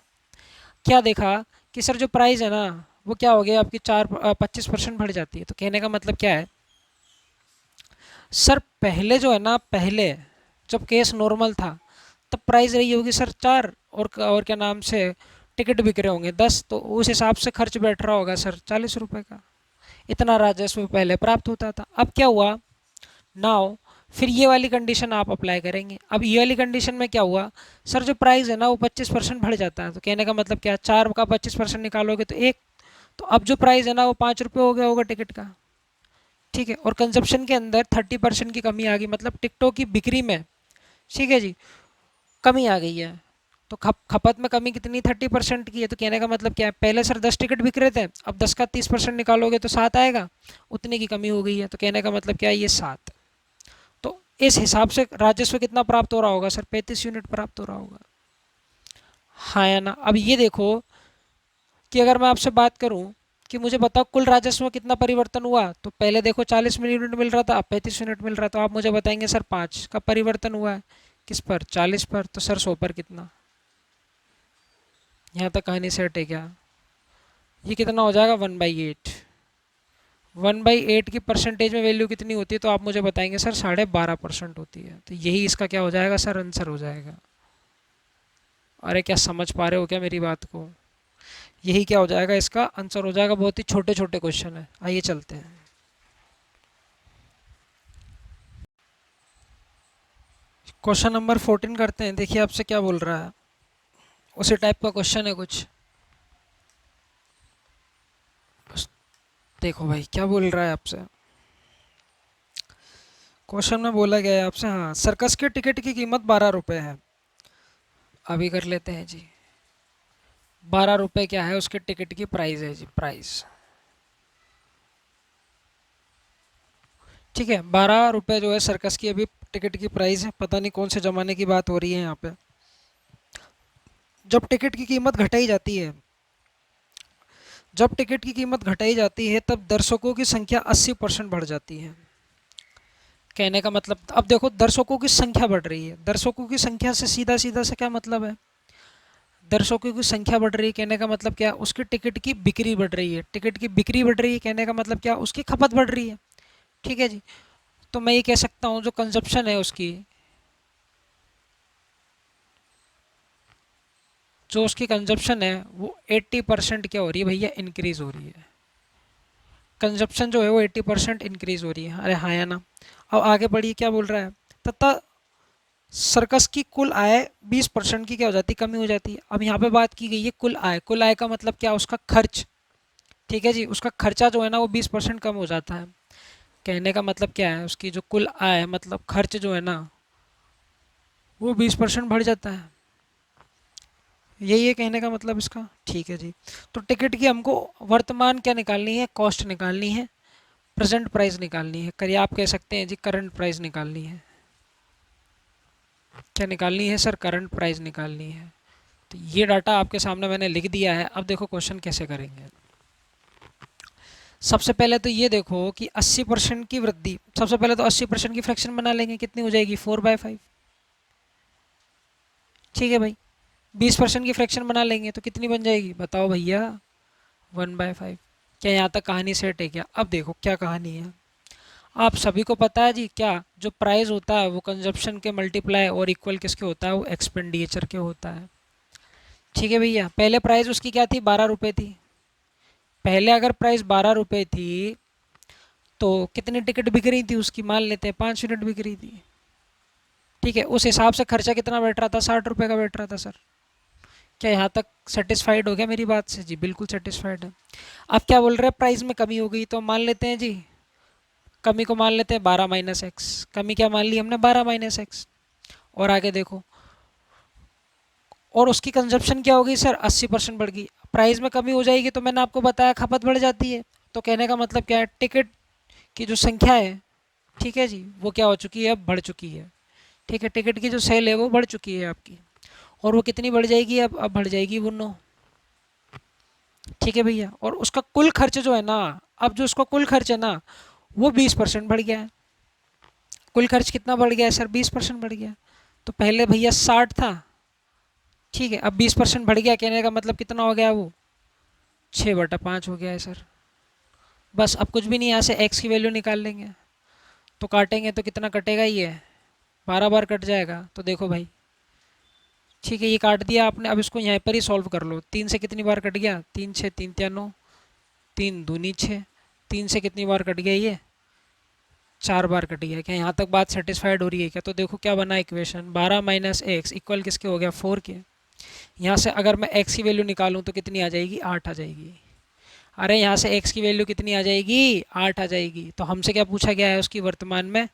क्या देखा कि सर जो प्राइस है ना वो क्या हो गया आपकी 25% बढ़ जाती है, तो कहने का मतलब क्या है सर, पहले जो है ना, पहले जब केस नॉर्मल था तब प्राइस रही होगी सर 4, और क्या नाम से टिकट बिक रहे होंगे 10, तो उस हिसाब से खर्च बैठ रहा होगा सर 40 रुपये का, इतना राजस्व पहले प्राप्त होता था। अब क्या हुआ नाउ, फिर ये वाली कंडीशन आप अप्लाई करेंगे। अब ये वाली कंडीशन में क्या हुआ सर, जो प्राइस है ना वो 25% बढ़ जाता है, तो कहने का मतलब क्या, 4 का 25% निकालोगे तो 1, तो अब जो प्राइस है ना वो 5 रुपये हो गया होगा टिकट का, ठीक है। और कंजप्शन के अंदर 30% की कमी आ गई, मतलब टिकटों की बिक्री में, ठीक है जी, कमी आ गई है। तो खपत में कमी कितनी 30% की है, तो कहने का मतलब क्या है, पहले सर 10 टिकट बिक रहे थे, अब 10 का 30% निकालोगे तो 7 आएगा, उतने की कमी हो गई है, तो कहने का मतलब क्या है, ये 7। तो इस हिसाब से राजस्व कितना प्राप्त हो रहा होगा सर, 35 यूनिट प्राप्त हो रहा होगा, हाँ या ना। अब ये देखो कि अगर मैं आपसे बात करूं कि मुझे बताओ कुल राजस्व में कितना परिवर्तन हुआ, तो पहले देखो 40 यूनिट मिल रहा था, अब 35 यूनिट मिल रहा है, तो आप मुझे बताएंगे सर 5 का परिवर्तन हुआ है किस पर, 40 पर, तो सर 100 पर कितना, यहाँ तक कहानी सेट है क्या, ये कितना हो जाएगा 1/8। 1/8 की परसेंटेज में वैल्यू कितनी होती है, तो आप मुझे बताएंगे सर 12.5% होती है। तो यही इसका क्या हो जाएगा सर, आंसर हो जाएगा। अरे क्या समझ पा रहे हो क्या मेरी बात को? यही क्या हो जाएगा, इसका आंसर हो जाएगा। बहुत ही छोटे छोटे क्वेश्चन है, आइए चलते हैं। क्वेश्चन नंबर 14 करते हैं, देखिए आपसे क्या बोल रहा है। उसी टाइप का क्वेश्चन है कुछ। देखो भाई क्या बोल रहा है आपसे। क्वेश्चन में बोला गया है आपसे, हाँ, सर्कस के टिकट की कीमत 12 रुपये है। अभी कर लेते हैं जी। 12 रुपये क्या है, उसके टिकट की प्राइस है जी, प्राइस। ठीक है, 12 रुपये जो है सर्कस की अभी टिकट की प्राइस है। पता नहीं कौन से ज़माने की बात हो रही है यहाँ पे। जब टिकट की कीमत घटाई जाती है, जब टिकट की कीमत घटाई जाती है तब दर्शकों की संख्या 80% बढ़ जाती है। कहने का मतलब, अब देखो दर्शकों की संख्या बढ़ रही है, दर्शकों की संख्या से सीधा सीधा से क्या मतलब है, दर्शकों की संख्या बढ़ रही है कहने का मतलब क्या, उसकी टिकट की बिक्री बढ़ रही है। टिकट की बिक्री बढ़ रही है कहने का मतलब क्या, उसकी खपत बढ़ रही है। ठीक है जी। तो मैं ये कह सकता हूँ जो कंजप्शन है उसकी, जो उसकी कंजप्शन है वो 80% क्या हो रही है भैया, इंक्रीज हो रही है। कंजप्शन जो है वो 80% इंक्रीज हो रही है। अरे हाँ या ना। अब आगे बढ़िए क्या बोल रहा है, तथा सर्कस की कुल आय 20% की क्या हो जाती है, कमी हो जाती है। अब यहाँ पे बात की गई है कुल आय, कुल आय का मतलब क्या, उसका खर्च। ठीक है जी, उसका खर्चा जो है ना वो 20% कम हो जाता है। कहने का मतलब क्या है, उसकी जो कुल आय मतलब खर्च जो है ना वो 20% बढ़ जाता है। यही है कहने का मतलब इसका। ठीक है जी। तो टिकट की हमको वर्तमान क्या निकालनी है, कॉस्ट निकालनी है, प्रेजेंट प्राइस निकालनी है, करिए आप कह सकते हैं जी करंट प्राइस निकालनी है। क्या निकालनी है सर, करंट प्राइस निकालनी है। तो ये डाटा आपके सामने मैंने लिख दिया है। अब देखो क्वेश्चन कैसे करेंगे। सबसे पहले तो ये देखो कि 80% की वृद्धि, सबसे पहले तो 80% की फ्रैक्शन बना लेंगे, कितनी हो जाएगी 4/5। ठीक है भाई। 20% की फ्रैक्शन बना लेंगे तो कितनी बन जाएगी बताओ भैया, 1/5। क्या यहाँ तक कहानी सेट है क्या? अब देखो क्या कहानी है। आप सभी को पता है जी, क्या जो प्राइस होता है वो कंजप्शन के मल्टीप्लाई और इक्वल किसके होता है, वो एक्सपेंडिचर के होता है। ठीक है भैया। पहले प्राइस उसकी क्या थी, 12 रुपये थी। पहले अगर प्राइस 12 रुपये थी तो कितनी टिकट बिक रही थी उसकी, मान लेते हैं 5 यूनिट बिक रही थी। ठीक है, उस हिसाब से खर्चा कितना बैठ रहा था, 60 रुपये का बैठ रहा था सर। क्या यहाँ तक सेटिस्फाइड हो गया मेरी बात से? जी बिल्कुल सेटिस्फाइड है। अब क्या बोल रहे हैं, प्राइस में कमी हो गई तो मान लेते हैं जी, कमी को मान लेते हैं 12 - x। कमी क्या मान ली हमने, 12 - x। और आगे देखो, और उसकी कंजप्शन क्या होगी सर, 80% बढ़ गई। प्राइस में कमी हो जाएगी तो मैंने आपको बताया खपत बढ़ जाती है। तो कहने का मतलब क्या है, टिकट की जो संख्या है, ठीक है जी, वो क्या हो चुकी है, अब बढ़ चुकी है। ठीक है, टिकट की जो सेल है वो बढ़ चुकी है आपकी। और वो कितनी बढ़ जाएगी, अब बढ़ जाएगी वो 9। ठीक है भैया। और उसका कुल खर्च जो है ना, अब जो उसका कुल खर्च है ना वो 20% बढ़ गया है। कुल खर्च कितना बढ़ गया है सर, 20% बढ़ गया। तो पहले भैया 60 था, ठीक है, अब 20% बढ़ गया, कहने का मतलब कितना हो गया वो, 6/5 हो गया है सर। बस अब कुछ भी नहीं, यहाँ से एक्स की वैल्यू निकाल लेंगे। तो काटेंगे तो कितना कटेगा, ये 12 बार कट जाएगा। तो देखो भाई, ठीक है, ये काट दिया आपने। अब इसको यहाँ पर ही सॉल्व कर लो। 3 से कितनी बार कट गया, 3 6 3 3 9, 3 दूनी 6। 3 से कितनी बार कट गया, ये 4 बार कट गया। क्या यहाँ तक बात सेटिस्फाइड हो रही है क्या? तो देखो क्या बना इक्वेशन, 12 - x इक्वल किसके हो गया, 4 के। यहाँ से अगर मैं x की वैल्यू निकालूँ तो कितनी आ जाएगी, 8 आ जाएगी। अरे यहाँ से x की वैल्यू कितनी आ जाएगी, 8 आ जाएगी। तो हमसे क्या पूछा गया है, उसकी वर्तमान में।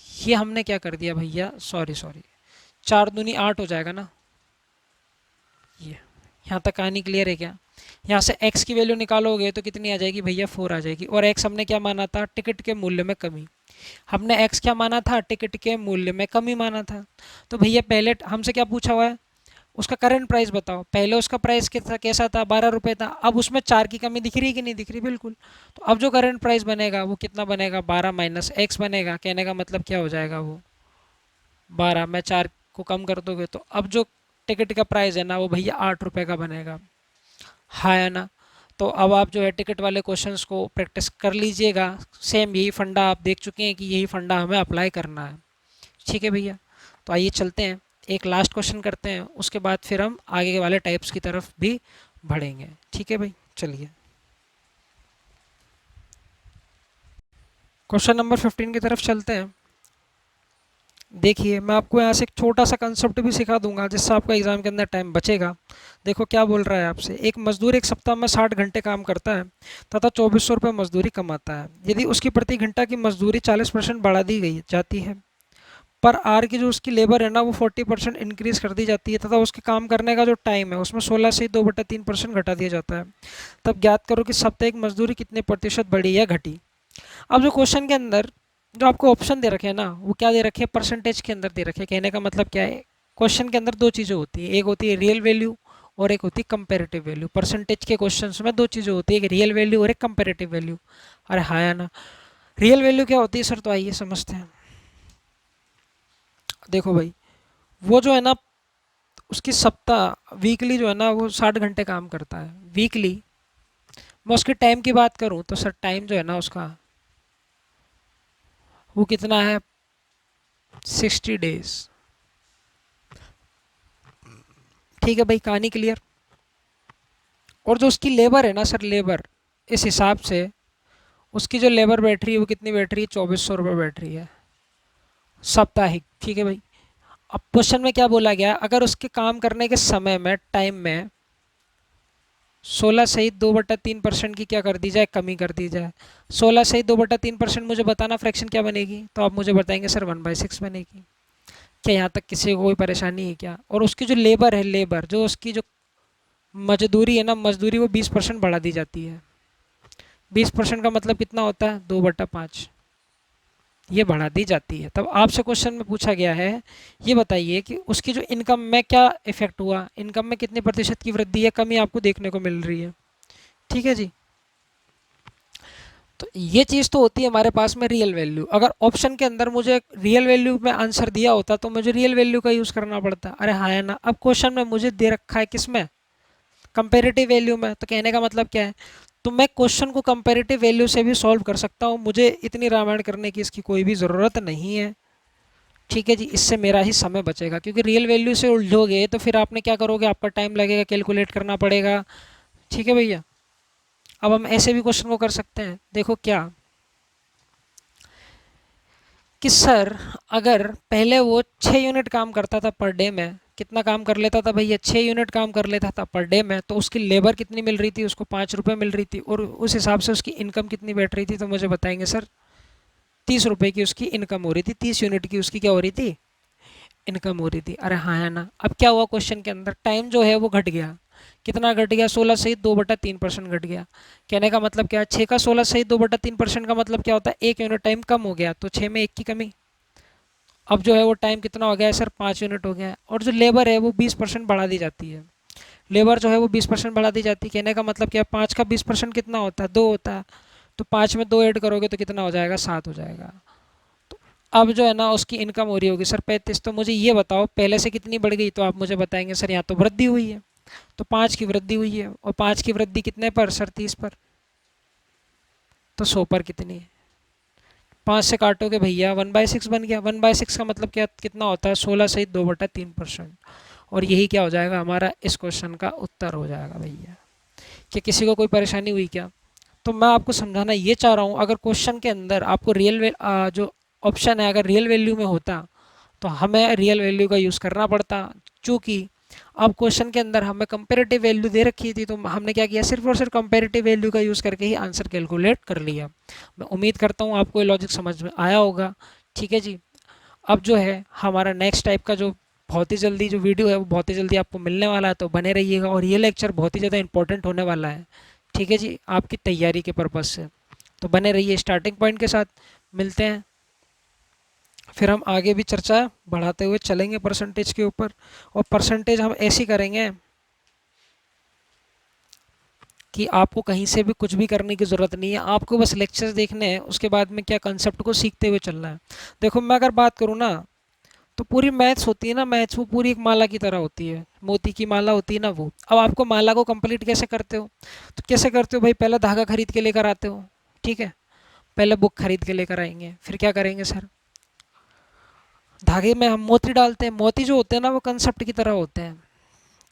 ये हमने क्या कर दिया भैया, सॉरी सॉरी, 4 दूनी 8 हो जाएगा ना। ये यहाँ तक कहानी क्लियर है क्या? यहाँ से x की वैल्यू निकालोगे तो कितनी आ जाएगी भैया, 4 आ जाएगी। और x हमने क्या माना था, टिकट के मूल्य में कमी। हमने x क्या माना था, टिकट के मूल्य में कमी माना था। तो भैया पहले हमसे क्या पूछा हुआ है, उसका करंट प्राइस बताओ। पहले उसका प्राइस कितना कैसा था, 12 रुपये था। अब उसमें 4 की कमी दिख रही है कि नहीं दिख रही, बिल्कुल। तो अब जो करंट प्राइस बनेगा वो कितना बनेगा, 12 - x बनेगा। कहने का मतलब क्या हो जाएगा वो, 12 में 4 को कम कर दोगे तो अब जो टिकट का प्राइस है ना वो भैया 8 रुपये का बनेगा। हाँ या ना। तो अब आप जो है टिकट वाले क्वेश्चंस को प्रैक्टिस कर लीजिएगा। सेम यही फंडा आप देख चुके हैं कि यही फंडा हमें अप्लाई करना है। ठीक है भैया, तो आइए चलते हैं, एक लास्ट क्वेश्चन करते हैं, उसके बाद फिर हम आगे वाले टाइप्स की तरफ भी बढ़ेंगे। ठीक है भाई, चलिए क्वेश्चन नंबर 15 की तरफ चलते हैं। देखिए मैं आपको यहाँ से एक छोटा सा कंसेप्ट भी सिखा दूंगा जिससे आपका एग्जाम के अंदर टाइम बचेगा। देखो क्या बोल रहा है आपसे, एक मजदूर एक सप्ताह में 60 घंटे काम करता है तथा 2400 रुपये मजदूरी कमाता है। यदि उसकी प्रति घंटा की मजदूरी 40% बढ़ा दी गई जाती है, पर आर की जो उसकी लेबर है ना वो 40% इंक्रीज कर दी जाती है, तथा उसके काम करने का जो टाइम है उसमें 16 से 2/3% घटा दिया जाता है, तब ज्ञात करो कि साप्ताहिक मजदूरी कितने प्रतिशत बढ़ी या घटी। अब जो क्वेश्चन के अंदर जो आपको ऑप्शन दे रखे हैं ना वो क्या दे रखे हैं, परसेंटेज के अंदर दे रखे हैं। कहने का मतलब क्या है, क्वेश्चन के अंदर दो चीज़ें होती है, एक होती है रियल वैल्यू और एक होती है कंपेरेटिव वैल्यू। परसेंटेज के क्वेश्चन में दो चीज़ें होती है, एक रियल वैल्यू और एक कंपेरेटिव वैल्यू। अरे हाँ या ना, रियल वैल्यू क्या होती है सर, तो आइए समझते हैं। देखो भाई, वो जो है ना उसकी सप्ताह वीकली जो है ना वो 60 घंटे काम करता है वीकली। मैं उसके टाइम की बात करूँ तो सर टाइम जो है ना उसका वो कितना है, 60 डेज। ठीक है भाई, कहानी क्लियर। और जो उसकी लेबर है ना सर, लेबर इस हिसाब से उसकी जो लेबर बैठ रही है वो कितनी बैठ रही है, 2400 रुपये बैठ रही है साप्ताहिक। ठीक है भाई, अब क्वेश्चन में क्या बोला गया, अगर उसके काम करने के समय में टाइम में 16 सहित 2/3% की क्या कर दी जाए, कमी कर दी जाए। 16 सहित 2/3% मुझे बताना फ्रैक्शन क्या बनेगी, तो आप मुझे बताएंगे सर 1/6 बनेगी। क्या यहाँ तक किसी को कोई परेशानी है क्या। और उसकी जो लेबर है, लेबर जो उसकी जो मजदूरी है ना, मजदूरी वो 20% बढ़ा दी जाती है। 20% का मतलब कितना होता है, 2/5 ये बढ़ा दी जाती है। तब आपसे क्वेश्चन में पूछा गया है, ये बताइए कि उसकी जो इनकम में क्या इफेक्ट हुआ, इनकम में कितने प्रतिशत की वृद्धि या कमी आपको देखने को मिल रही है। ठीक है जी, तो ये चीज़ तो होती है हमारे पास में रियल वैल्यू। अगर ऑप्शन के अंदर मुझे रियल वैल्यू में आंसर दिया होता तो मुझे रियल वैल्यू का यूज़ करना पड़ता। अरे हाँ है ना, अब क्वेश्चन में मुझे दे रखा है किस में, कंपेरेटिव वैल्यू में। तो कहने का मतलब क्या है, तो मैं क्वेश्चन को कंपेरेटिव वैल्यू से भी सॉल्व कर सकता हूँ, मुझे इतनी रामायण करने की इसकी कोई भी ज़रूरत नहीं है। ठीक है जी, इससे मेरा ही समय बचेगा, क्योंकि रियल वैल्यू से उलझोगे तो फिर आपने क्या करोगे, आपका टाइम लगेगा, कैलकुलेट करना पड़ेगा। ठीक है भैया, अब हम ऐसे भी क्वेश्चन को कर सकते हैं। देखो क्या कि सर अगर पहले वो 6 यूनिट काम करता था पर डे में, कितना काम कर लेता था भैया, 6 यूनिट काम कर लेता था पर डे में, तो उसकी लेबर कितनी मिल रही थी, उसको 5 रुपये मिल रही थी, और उस हिसाब से उसकी इनकम कितनी बैठ रही थी, तो मुझे बताएंगे सर 30 रुपये की उसकी इनकम हो रही थी, 30 यूनिट की उसकी क्या हो रही थी, इनकम हो रही थी। अरे हाँ है ना, अब क्या हुआ क्वेश्चन के अंदर, टाइम जो है वो घट गया, कितना घट गया, 16 सहित 2/3% घट गया। कहने का मतलब क्या है, 6 का 16 सहित 2/3% का मतलब क्या होता है, 1 यूनिट टाइम कम हो गया, तो 6 में 1 की कमी। अब जो है वो टाइम कितना हो गया है सर, 5 यूनिट हो गया है। और जो लेबर है वो 20% बढ़ा दी जाती है, लेबर जो है वो 20% बढ़ा दी जाती है। कहने का मतलब क्या है, 5 का 20% कितना होता है, 2 होता है, तो 5 में 2 ऐड करोगे तो कितना हो जाएगा, 7 हो जाएगा। तो अब जो है ना उसकी इनकम हो रही होगी सर 35। तो मुझे ये बताओ पहले से कितनी बढ़ गई, तो आप मुझे बताएंगे सर यहाँ तो वृद्धि हुई है, तो 5 की वृद्धि हुई है, और 5 की वृद्धि कितने पर सर, 30 पर, तो 100 पर कितनी है, 5 से काटोगे भैया 1/6 बन गया। 1/6 का मतलब क्या कितना होता है, 16 सहित 2/3%। और यही क्या हो जाएगा, हमारा इस क्वेश्चन का उत्तर हो जाएगा भैया। कि किसी को कोई परेशानी हुई क्या, तो मैं आपको समझाना ये चाह रहा हूँ, अगर क्वेश्चन के अंदर आपको जो ऑप्शन है अगर रियल वैल्यू में होता तो हमें रियल वैल्यू का यूज़ करना पड़ता। चूँकि अब क्वेश्चन के अंदर हमें कंपेरेटिव वैल्यू दे रखी थी, तो हमने क्या किया, सिर्फ और सिर्फ कंपेरेटिव वैल्यू का यूज़ करके ही आंसर कैलकुलेट कर लिया। मैं उम्मीद करता हूँ आपको ये लॉजिक समझ में आया होगा। ठीक है जी, अब जो है हमारा नेक्स्ट टाइप का जो बहुत ही जल्दी जो वीडियो है वो बहुत ही जल्दी आपको मिलने वाला है, तो बने रहिएगा। और ये लेक्चर बहुत ही ज़्यादा इंपॉर्टेंट होने वाला है, ठीक है जी, आपकी तैयारी के पर्पज़ से। तो बने रहिए स्टार्टिंग पॉइंट के साथ। मिलते हैं, फिर हम आगे भी चर्चा बढ़ाते हुए चलेंगे परसेंटेज के ऊपर। और परसेंटेज हम ऐसी करेंगे कि आपको कहीं से भी कुछ भी करने की ज़रूरत नहीं है, आपको बस लेक्चर्स देखने हैं, उसके बाद में क्या कंसेप्ट को सीखते हुए चलना है। देखो मैं अगर बात करूँ ना, तो पूरी मैथ्स होती है ना, मैथ्स वो पूरी एक माला की तरह होती है, मोती की माला होती है ना वो। अब आपको माला को कंप्लीट कैसे करते हो? तो कैसे करते हो भाई, पहले धागा खरीद के लेकर आते हो, ठीक है, पहले बुक खरीद के लेकर आएंगे, फिर क्या करेंगे सर, धागे में हम मोती डालते हैं, मोती जो होते हैं ना वो कंसेप्ट की तरह होते हैं,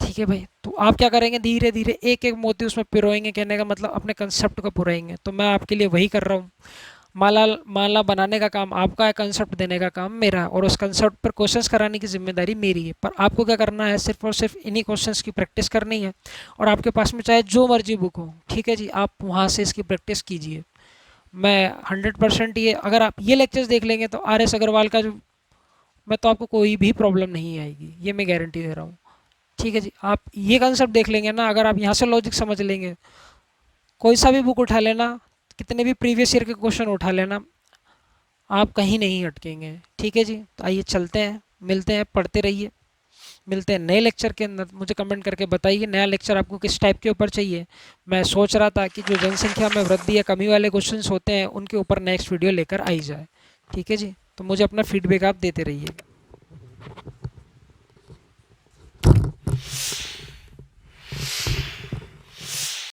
ठीक है भाई। तो आप क्या करेंगे, धीरे धीरे एक एक मोती उसमें पिरोएंगे, कहने का मतलब अपने कंसेप्ट को पुराएंगे। तो मैं आपके लिए वही कर रहा हूँ। माला माला बनाने का काम आपका है, कंसेप्ट देने का काम मेरा है, और उस कंसेप्ट पर क्वेश्चंस कराने की जिम्मेदारी मेरी है। पर आपको क्या करना है, सिर्फ और सिर्फ इन्हीं क्वेश्चंस की प्रैक्टिस करनी है। और आपके पास में चाहे जो मर्जी बुक हो, ठीक है जी, आप वहाँ से इसकी प्रैक्टिस कीजिए। मैं 100% ये, अगर आप ये लेक्चर्स देख लेंगे तो आर एस अग्रवाल का जो, मैं तो आपको कोई भी प्रॉब्लम नहीं आएगी, ये मैं गारंटी दे रहा हूँ, ठीक है जी। आप ये कंसेप्ट देख लेंगे ना, अगर आप यहाँ से लॉजिक समझ लेंगे, कोई सा भी बुक उठा लेना, कितने भी प्रीवियस ईयर के क्वेश्चन उठा लेना, आप कहीं नहीं अटकेंगे, ठीक है जी। तो आइए चलते हैं, मिलते हैं, पढ़ते रहिए, मिलते हैं नए लेक्चर के अंदर। मुझे कमेंट करके बताइए नया लेक्चर आपको किस टाइप के ऊपर चाहिए। मैं सोच रहा था कि जो जनसंख्या में वृद्धि या कमी वाले क्वेश्चंस होते हैं उनके ऊपर नेक्स्ट वीडियो लेकर आई जाए, ठीक है जी। तो मुझे अपना फीडबैक आप देते रहिए।